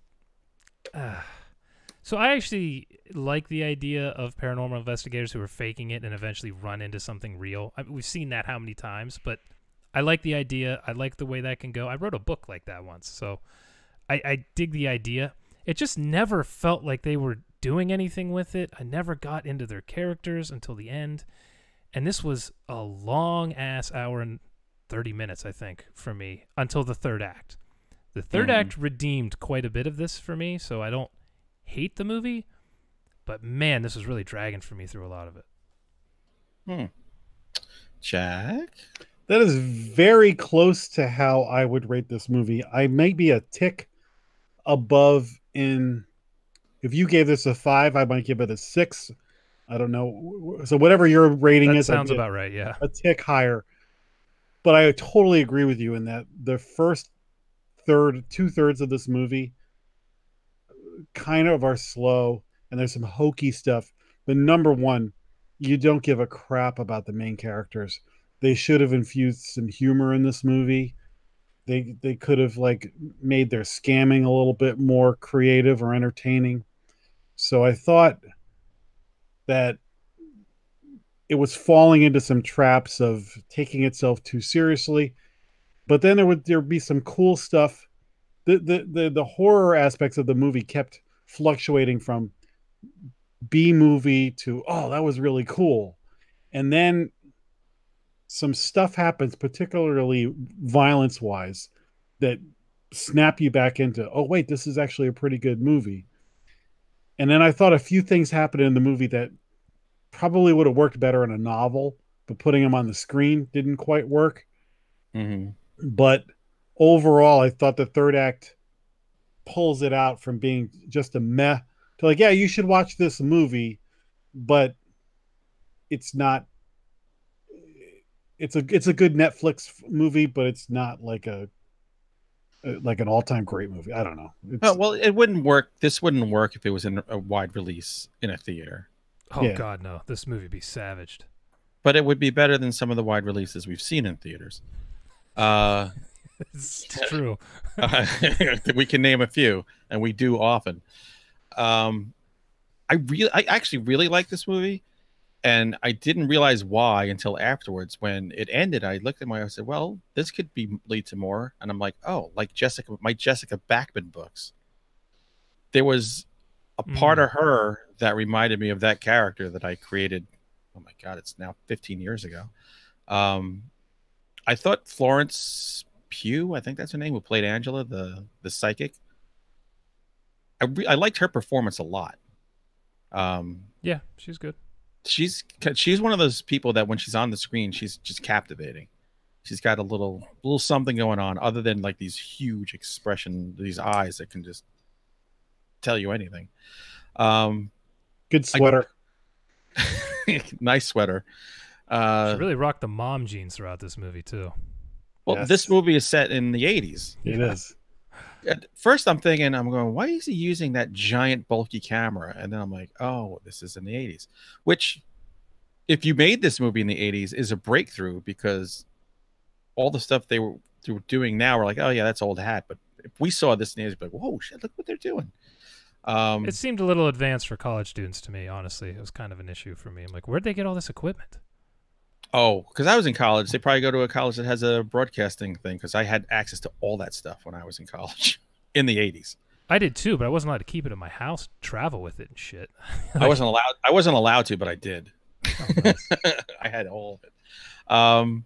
So I actually like the idea of paranormal investigators who are faking it and eventually run into something real. We've seen that how many times, but I like the idea. I like the way that can go. I wrote a book like that once, so I dig the idea. It just never felt like they were doing anything with it. I never got into their characters until the end, and this was a long-ass hour and 30 minutes, I think, for me, until the third act. The third act redeemed quite a bit of this for me, so I don't hate the movie, but man, this was really dragging for me through a lot of it. Jack? That is very close to how I would rate this movie. I may be a tick above in... If you gave this a 5, I might give it a 6. I don't know. So whatever your rating That is, sounds about right, yeah. A tick higher. But I totally agree with you in that the first two-thirds of this movie kind of are slow, and there's some hokey stuff. But number one, you don't give a crap about the main characters. They should have infused some humor in this movie. They could have like made their scamming a little bit more creative or entertaining. So I thought that it was falling into some traps of taking itself too seriously. But then there'd be some cool stuff. The horror aspects of the movie kept fluctuating from B movie to, oh, that was really cool. And then some stuff happens, particularly violence wise, that snap you back into, oh wait, this is actually a pretty good movie. And then I thought a few things happened in the movie that probably would have worked better in a novel, but putting them on the screen didn't quite work. But overall, I thought the third act pulls it out from being just a meh to like, yeah, you should watch this movie, but it's not. It's a good Netflix movie, but it's not like an all-time great movie. I don't know. Well, it wouldn't work. This wouldn't work if it was in a wide release in a theater. Oh yeah. God, no! This movie would be savaged. But it would be better than some of the wide releases we've seen in theaters. It's true. We can name a few, and we do often. I actually really like this movie, and I didn't realize why until afterwards. When it ended, I looked at I said, "Well, this could lead to more." And I'm like, "Oh, like my Jessica Backman books." There was a part of her that reminded me of that character that I created. Oh my God, it's now 15 years ago. I thought Florence Pugh, I think that's her name, who played Angela, the psychic. I liked her performance a lot. Yeah, she's good. She's one of those people that when she's on the screen, she's just captivating. She's got a little something going on other than like these huge expression, these eyes that can just tell you anything. Good sweater. Nice sweater. She really rocked the mom jeans throughout this movie too. Well, yes. This movie is set in the 80s. It is. At first, I'm going, why is he using that giant bulky camera? And then I'm like, oh, this is in the 80s. Which, if you made this movie in the 80s, is a breakthrough because all the stuff they were doing now are like, oh yeah, that's old hat. But if we saw this in the 80s, like, whoa, shit, look what they're doing. It seemed a little advanced for college students to me, honestly. It was kind of an issue for me. I'm like, where'd they get all this equipment? Oh, because I was in college. They probably go to a college that has a broadcasting thing because I had access to all that stuff when I was in college in the 80s. I did too, but I wasn't allowed to keep it in my house, travel with it and shit. I wasn't allowed to, but I did. Oh, nice. I had all of it. And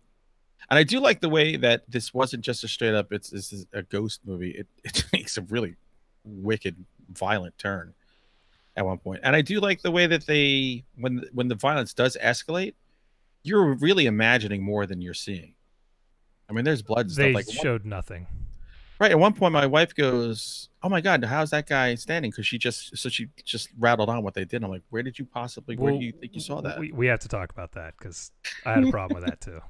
I do like the way that this wasn't just a straight up, this is a ghost movie. It takes a really wicked, violent turn at one point. And I do like the way that they, when the violence does escalate, you're really imagining more than you're seeing. I mean, there's blood and stuff. They showed nothing. Right. At one point, my wife goes, "Oh my God, how's that guy standing?" Because she just rattled on what they did. I'm like, where do you think you saw that? We have to talk about that because I had a problem with that too.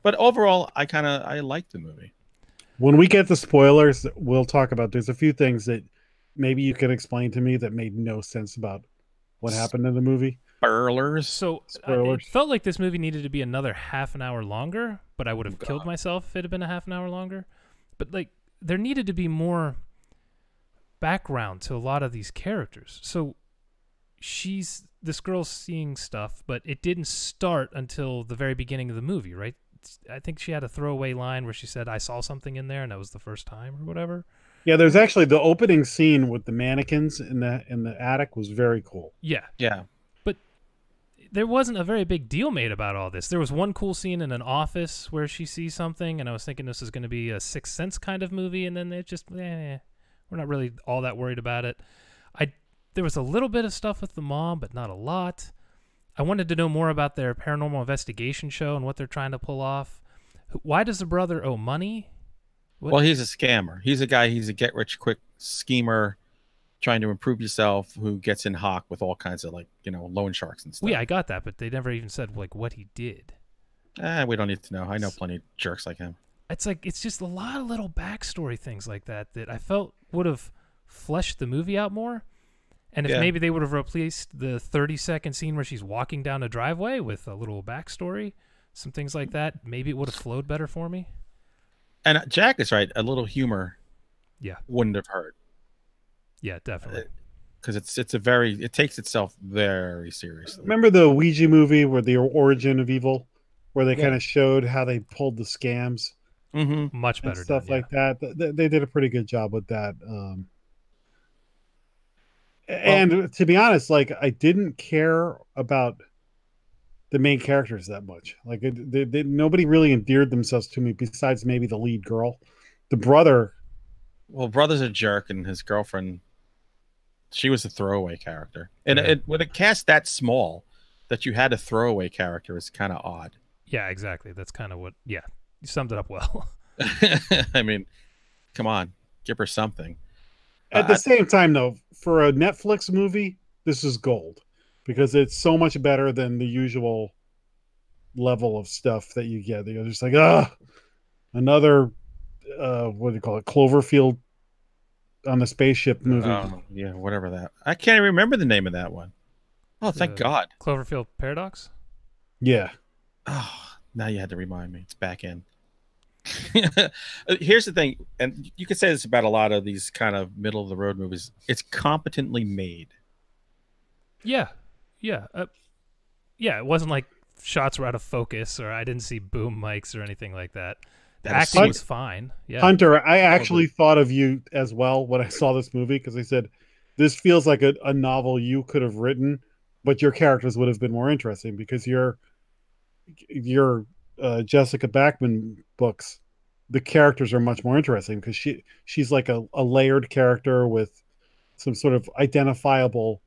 But overall, I like the movie. When we get the spoilers, we'll talk about. There's a few things that maybe you can explain to me that made no sense about what happened in the movie. Spoilers. So it Spoilers. felt like this movie needed to be another half an hour longer, but I would have killed myself if it had been a half an hour longer. But like, there needed to be more background to a lot of these characters. So this girl's seeing stuff, but it didn't start until the very beginning of the movie, right? I think she had a throwaway line where she said, "I saw something in there," and that was the first time or whatever. Yeah, there's actually the opening scene with the mannequins in the attic was very cool. Yeah. Yeah. But there wasn't a very big deal made about all this. There was one cool scene in an office where she sees something, and I was thinking this is going to be a Sixth Sense kind of movie, and then it just, we're not really all that worried about it. There was a little bit of stuff with the mom, but not a lot. I wanted to know more about their paranormal investigation show and what they're trying to pull off. Why does the brother owe money? What? Well, he's a scammer. He's a guy. He's a get-rich-quick schemer, trying to improve yourself. Who gets in hock with all kinds of loan sharks and stuff. Well, yeah, I got that, but they never even said what he did. We don't need to know. I know plenty of jerks like him. It's just a lot of little backstory things like that I felt would have fleshed the movie out more. And if maybe they would have replaced the 30-second scene where she's walking down a driveway with a little backstory, some things like that, maybe it would have flowed better for me. And Jack is right. A little humor, wouldn't have hurt. Yeah, definitely. Because it takes itself very seriously. Remember the Ouija movie where the Origin of Evil, where they kind of showed how they pulled the scams, much better stuff done, like that. They did a pretty good job with that. And to be honest, I didn't care about the main characters that much. Nobody really endeared themselves to me besides maybe the lead girl. The brother. Well, brother's a jerk, and his girlfriend, she was a throwaway character. And with a cast that small, that you had a throwaway character is kind of odd. Yeah, exactly. That's kind of you summed it up well. I mean, come on, give her something. At the same time, though, for a Netflix movie, this is gold because it's so much better than the usual level of stuff that you get. You're just like, another, what do you call it, Cloverfield on the spaceship movie. Yeah, whatever that. I can't even remember the name of that one. Oh, thank God. Cloverfield Paradox? Yeah. Oh, now you had to remind me. It's back in. Here's the thing, and you could say this about a lot of these kind of middle of the road movies. It's competently made. Yeah. It wasn't like shots were out of focus or I didn't see boom mics or anything like that. The acting was fine. Yeah. Hunter, I actually thought of you as well when I saw this movie because I said, this feels like a novel you could have written, but your characters would have been more interesting because your Jessica Bachman books, the characters are much more interesting because she's like a layered character with some sort of identifiable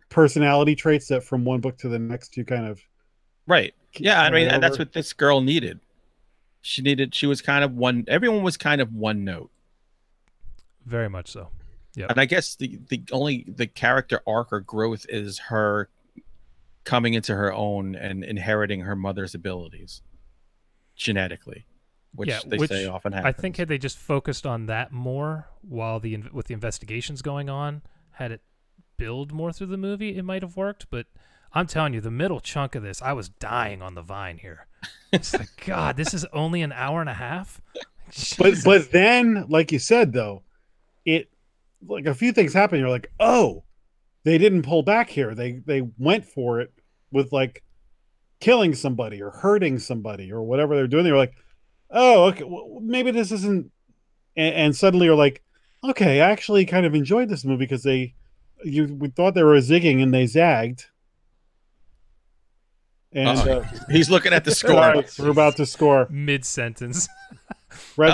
personality traits that from one book to the next you kind of I mean, and that's what this girl needed. She was kind of everyone was kind of one note, very much so. Yeah. And I guess the character arc or growth is her coming into her own and inheriting her mother's abilities genetically, which say often happens. I think had they just focused on that more while with the investigations going on, had it build more through the movie, it might have worked. But I'm telling you, the middle chunk of this, I was dying on the vine here. It's like, God, this is only an hour and a half. But then, like you said, though, it like a few things happen. You're like, oh, they didn't pull back here. They went for it with like killing somebody or hurting somebody or whatever they're doing. They're like, oh, okay, well, maybe this isn't. And suddenly you're like, okay, I actually kind of enjoyed this movie because we thought they were zigging and they zagged. And he's looking at the score. Right, we're about to score mid-sentence. Red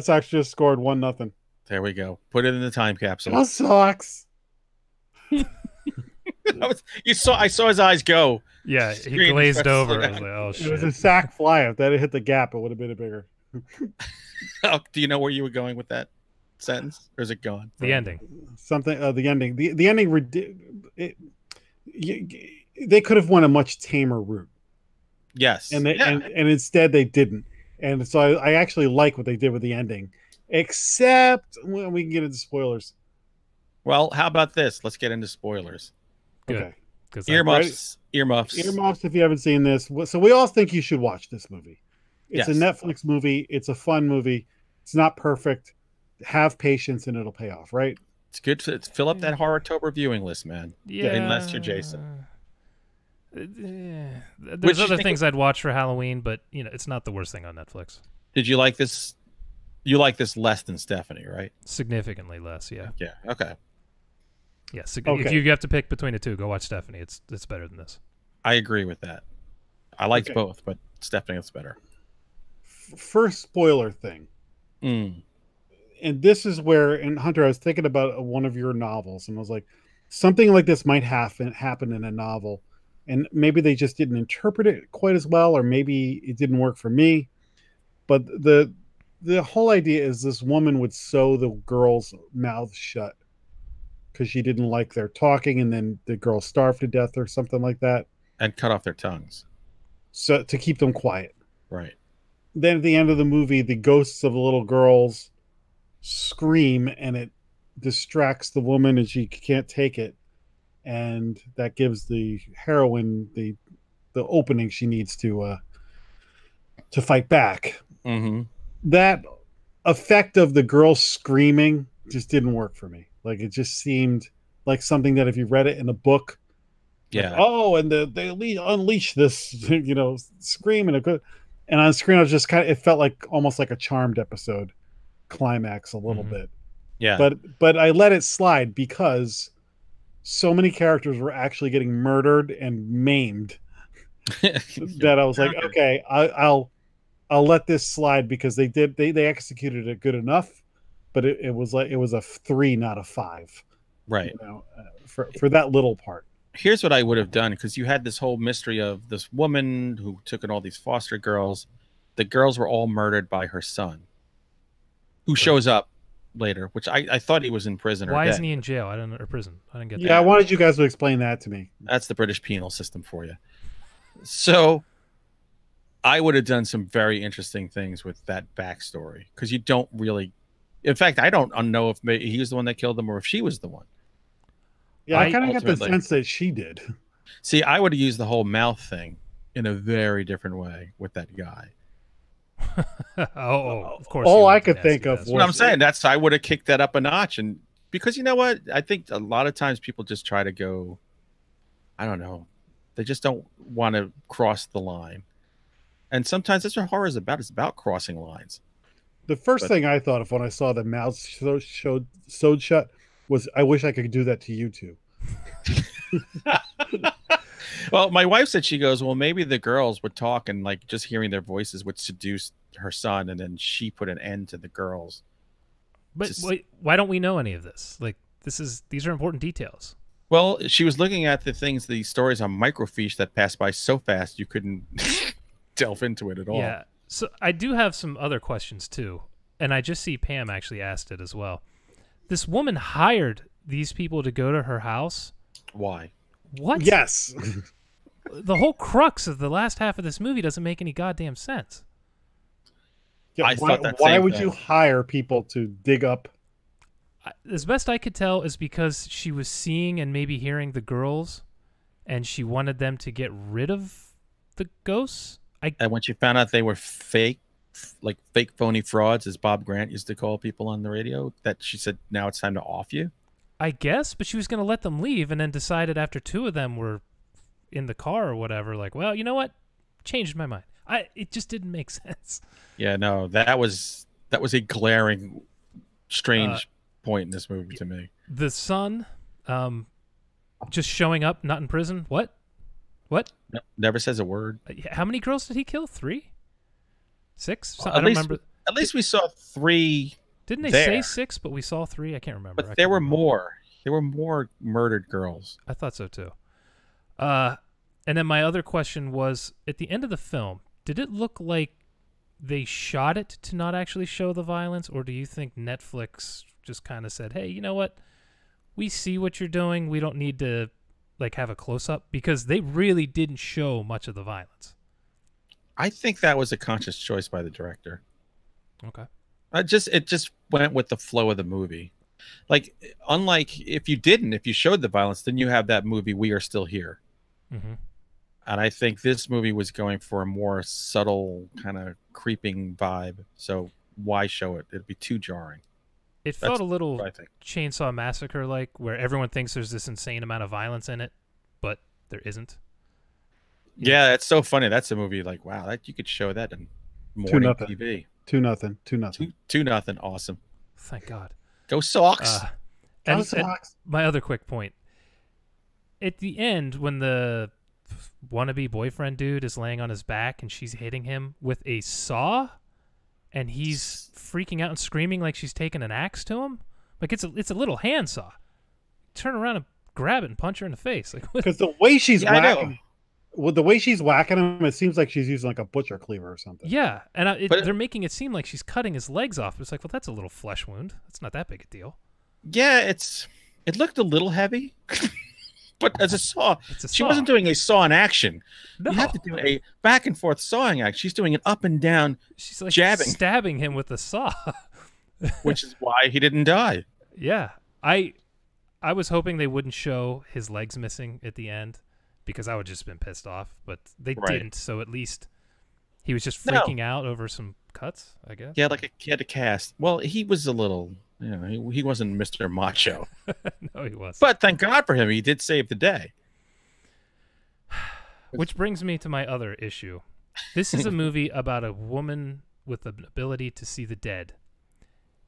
Sox just scored 1-0. There we go. Put it in the time capsule. Go Sox. I saw his eyes go. Yeah, he glazed over. I was like, oh shit. It was a sack fly. If that had hit the gap, it would have been a bigger. Do you know where you were going with that sentence, or is it gone? The ending. Something. The ending. The ending. They could have won a much tamer route. Yes, and instead they didn't. And so I actually like what they did with the ending, except when we can get into spoilers. Well, how about this? Let's get into spoilers. Good. Okay. Because Earmuffs. Earmuffs. If you haven't seen this, so we all think you should watch this movie. It's a Yes. Netflix movie. It's a fun movie. It's not perfect. Have patience, and it'll pay off. Right? It's good to fill up that Horror-tober viewing list, man. Yeah. Unless you're Jason. There's other things I'd watch for Halloween, but it's not the worst thing on Netflix. Did you like this? You like this less than Stephanie, right? Significantly less, yeah. Yeah. Okay. Yes. Okay. If you have to pick between the two, go watch Stephanie. It's better than this. I agree with that. I liked both, but Stephanie is better. First spoiler thing. And this is where, and Hunter, I was thinking about one of your novels, and I was like, something like this might happen in a novel, and maybe they just didn't interpret it quite as well, or maybe it didn't work for me. But the whole idea is this woman would sew the girls' mouths shut because she didn't like their talking, and then the girls starved to death or something like that, and cut off their tongues, so to keep them quiet. Right. Then at the end of the movie, the ghosts of the little girls scream, and it distracts the woman, and she can't take it, and that gives the heroine the opening she needs to fight back. That effect of the girls screaming just didn't work for me. Like, it just seemed like something that if you read it in a book, yeah. Like, and they unleash this, scream, and on screen I was just it felt like almost like a Charmed episode climax a little bit. Yeah. But I let it slide because so many characters were actually getting murdered and maimed that I was like, okay, I'll let this slide because they executed it good enough, but it was a 3, not a 5. Right. For that little part. Here's what I would have done, because you had this whole mystery of this woman who took in all these foster girls. The girls were all murdered by her son, who shows up later, which I thought he was in prison. Why or isn't he in jail? Or prison? I didn't get that. Yeah, I wanted you guys to explain that to me. That's the British penal system for you. So I would have done some very interesting things with that backstory, because you don't really. In fact, I don't know if maybe he was the one that killed them or if she was the one. Yeah, I kind of got the sense that she did. See, I would have used the whole mouth thing in a very different way with that guy. Of course. All I could think of was what I'm saying. I would have kicked that up a notch, and because you know what, I think a lot of times people just try to go. I don't know. They just don't want to cross the line, and sometimes that's what horror is about. It's about crossing lines. The first thing I thought of when I saw the mouths sewed shut was, I wish I could do that to you two. Well, my wife said, she goes, well, maybe the girls would talk and like just hearing their voices would seduce her son, and then she put an end to the girls. But wait, why don't we know any of this? Like, these are important details. Well, she was looking at the stories on microfiche that passed by so fast you couldn't delve into it at all. Yeah. So I do have some other questions too, and I just see Pam actually asked it as well. This woman hired these people to go to her house. Why? What? Yes. The whole crux of the last half of this movie doesn't make any goddamn sense. Yeah, why would you hire people to dig up? As best I could tell is because she was seeing and maybe hearing the girls, and she wanted them to get rid of the ghosts. And when she found out they were fake phony frauds, as Bob Grant used to call people on the radio, that she said, now it's time to off you. I guess, but she was going to let them leave, and then decided after 2 of them were in the car or whatever, like, well, you know what? Changed my mind. It just didn't make sense. Yeah, no, that was a glaring, strange point in this movie to me. The son, just showing up, not in prison. What? No, never says a word. How many girls did he kill? 3? 6? Well, I don't remember. At least we saw 3. Didn't they say 6? But we saw 3. I can't remember. But there were more. There were more murdered girls. I thought so too. And then my other question was, at the end of the film, did it look like they shot it to not actually show the violence, or do you think Netflix just kind of said, hey, you know what? We see what you're doing. We don't need to have a close-up, because they really didn't show much of the violence. I think that was a conscious choice by the director. Okay. It just went with the flow of the movie. like, unlike if you showed the violence, then you have that movie We Are Still Here. Mm-hmm. And I think this movie was going for a more subtle kind of creeping vibe. So why show it? It'd be too jarring. It felt a little what I think. Chainsaw Massacre like, where everyone thinks there's this insane amount of violence in it, but there isn't. Yeah, it's so funny. That's a movie like, wow, that you could show that in morning TV. 2-0. 2-0. Awesome. Thank God. Go Sox. And my other quick point. At the end, when the wannabe boyfriend dude is laying on his back and she's hitting him with a saw, and he's freaking out and screaming like she's taking an axe to him, like it's a little handsaw. Turn around and grab it and punch her in the face. Like, because the way she's whacking, the way she's whacking him, it seems like she's using like a butcher cleaver or something. Yeah, and they're making it seem like she's cutting his legs off. It's like, well, that's a little flesh wound. That's not that big a deal. Yeah, it looked a little heavy. But as a saw, she wasn't doing a saw in action. No. You have to do a back and forth sawing act. She's doing an up and down, she's like stabbing him with a saw, which is why he didn't die. Yeah, I was hoping they wouldn't show his legs missing at the end, because I would just been pissed off. But they didn't, so at least he was just freaking out over some cuts, I guess. Yeah, like he had a cast. Well, he was a little. He wasn't Mr. Macho. No, he wasn't. But thank God for him. He did save the day. Which brings me to my other issue. This is a movie about a woman with the ability to see the dead.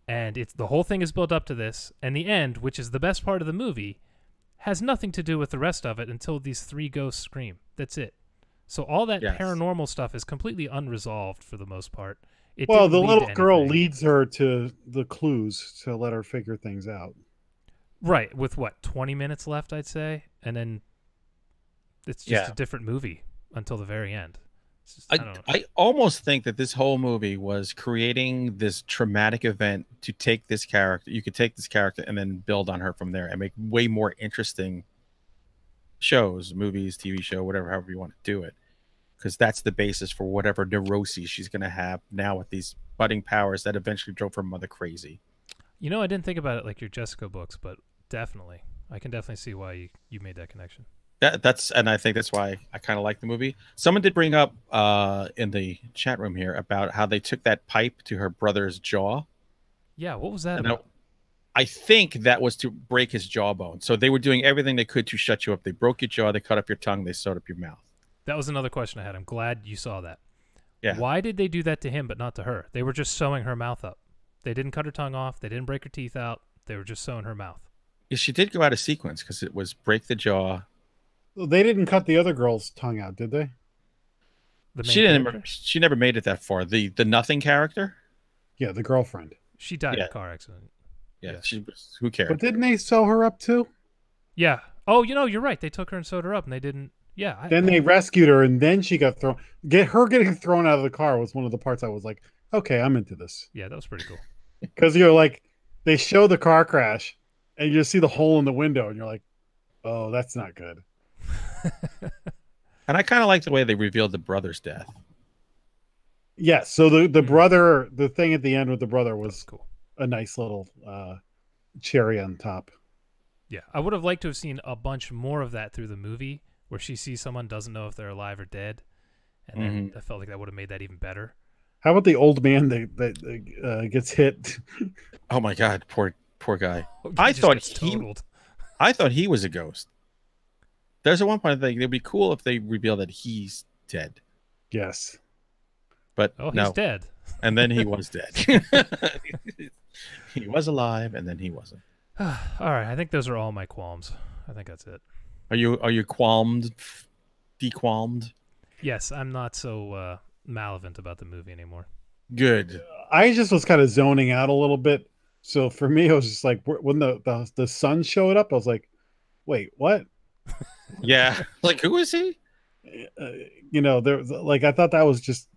And the whole thing is built up to this. And the end, which is the best part of the movie, has nothing to do with the rest of it until these three ghosts scream. That's it. So all that paranormal stuff is completely unresolved for the most part. Well, the little girl leads her to the clues to let her figure things out. Right, with what, 20 minutes left, I'd say? And then it's just a different movie until the very end. I almost think that this whole movie was creating this traumatic event to take this character. You could take this character and then build on her from there and make way more interesting shows, movies, TV show, whatever, however you want to do it. Because that's the basis for whatever neuroses she's going to have now with these budding powers that eventually drove her mother crazy. You know, I didn't think about it like your Jessica books, but definitely. I can definitely see why you made that connection. And I think that's why I kind of like the movie. Someone did bring up in the chat room here about how they took that pipe to her brother's jaw. Yeah, what was that about? I think that was to break his jawbone. So they were doing everything they could to shut you up. They broke your jaw, they cut up your tongue, they sewed up your mouth. That was another question I had. I'm glad you saw that. Yeah. Why did they do that to him but not to her? They were just sewing her mouth up. They didn't cut her tongue off. They didn't break her teeth out. They were just sewing her mouth. Yeah, she did go out of sequence because it was break the jaw. They didn't cut the other girl's tongue out, did they? She never made it that far. The nothing character? Yeah, the girlfriend. She died in a car accident. Yeah. Who cares? But didn't they sew her up too? Yeah. Oh, you're right. They took her and sewed her up, and they didn't. Yeah. Then they rescued her, and then she got thrown. Getting thrown out of the car was one of the parts I was like, okay, I'm into this. Yeah, that was pretty cool. Because you're like, they show the car crash, and you just see the hole in the window, and you're like, oh, that's not good. And I kind of like the way they revealed the brother's death. Yes. So the brother, the thing at the end with the brother was cool. A nice little cherry on top. Yeah, I would have liked to have seen a bunch more of that through the movie, where she sees someone, doesn't know if they're alive or dead, and then I felt like that would have made that even better. How about the old man that gets hit? Oh my God, poor guy. I thought he was a ghost. There's at one point I think it'd be cool if they reveal that he's dead. Yes, but he's dead, and then he was dead. He was alive, and then he wasn't. All right, I think those are all my qualms. I think that's it. Are you dequalmed? Yes, I'm not so malevolent about the movie anymore. Good. I just was kind of zoning out a little bit. So for me, it was just like when the sun showed up, I was like, wait, what? Yeah. Like, who is he? There's like, I thought that was just.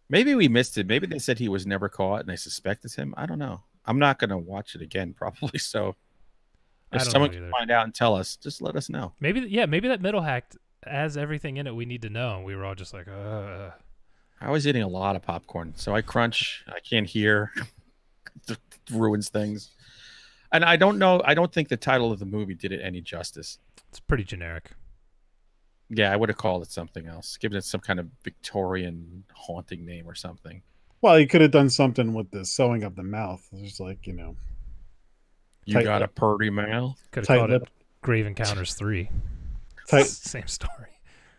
Maybe we missed it. Maybe they said he was never caught and I suspect it's him. I don't know. I'm not going to watch it again, probably. So if someone can find out and tell us, just let us know. Maybe that middle hack has everything in it we need to know. And we were all just like, I was eating a lot of popcorn. So I crunch. I can't hear. It ruins things. And I don't know. I don't think the title of the movie did it any justice. It's pretty generic. Yeah, I would have called it something else, given it some kind of Victorian haunting name or something. Well, he could have done something with the sewing of the mouth. It's like, you got a purty mouth. Could have called it Grave Encounters 3. Same story.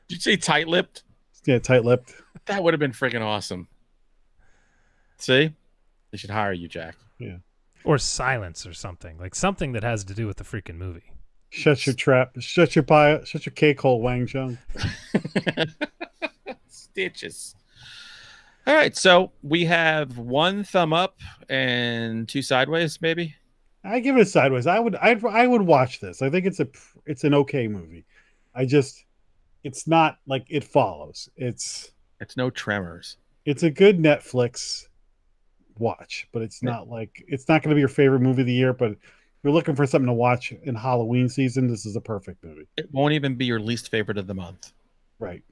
Did you say tight-lipped? Yeah, tight-lipped. That would have been freaking awesome. See, they should hire you, Jack. Yeah. Or Silence or something, like something that has to do with the freaking movie. Shut your trap. Shut your cake hole, Wang Chung. Stitches. All right, so we have 1 thumb up and 2 sideways, maybe. I give it a sideways. I would watch this. I think it's an okay movie. It's not like It Follows. It's no Tremors. It's a good Netflix watch, but it's not going to be your favorite movie of the year. But if you're looking for something to watch in Halloween season, this is a perfect movie. It won't even be your least favorite of the month. Right.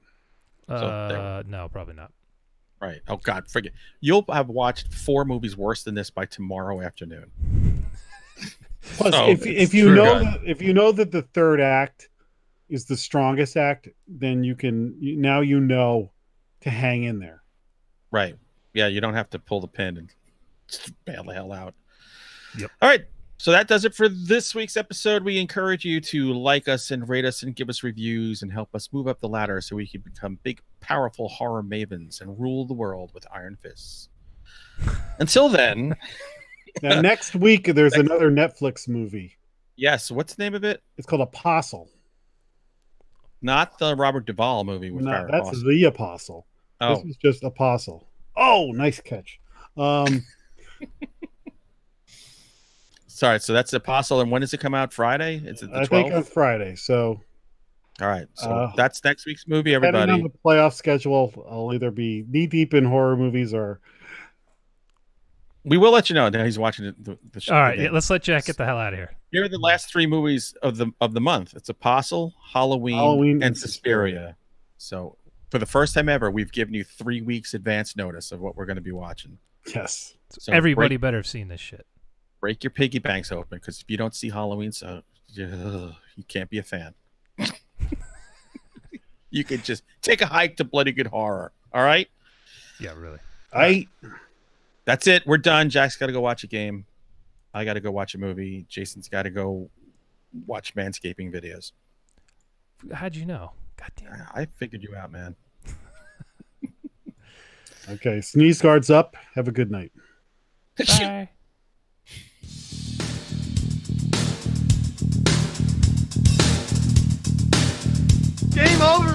No, probably not. Right. Oh God, forget. You'll have watched 4 movies worse than this by tomorrow afternoon. Plus, if you know that the third act is the strongest act, then you know to hang in there. Right. Yeah, you don't have to pull the pin and bail the hell out. Yep. All right. So that does it for this week's episode. We encourage you to like us and rate us and give us reviews and help us move up the ladder so we can become big, powerful horror mavens and rule the world with iron fists. Until then. Now, next week, there's another Netflix movie. Yes. What's the name of it? It's called Apostle. Not the Robert Duvall movie with Farrah that's Fawcett. The Apostle. Oh. This is just Apostle. Oh, nice catch. Sorry, so that's Apostle, and when does it come out? Friday? Is it the 12th? I think on Friday. So, all right. So that's next week's movie, everybody. Depending on the playoff schedule, I'll either be knee deep in horror movies or. We will let you know. Now he's watching the show. All right, yeah, let's let Jack get the hell out of here. Here are the last 3 movies of the month. It's Apostle, Halloween and Suspiria. So for the first time ever, we've given you 3 weeks advance notice of what we're going to be watching. Yes. So everybody better have seen this shit. Break your piggy banks open, because if you don't see Halloween, so you can't be a fan. You could just take a hike to Bloody Good Horror. All right? Yeah, really. That's it. We're done. Jack's got to go watch a game. I got to go watch a movie. Jason's got to go watch manscaping videos. How'd you know? God damn it. I figured you out, man. Okay, sneeze guards up. Have a good night. Bye. Game over.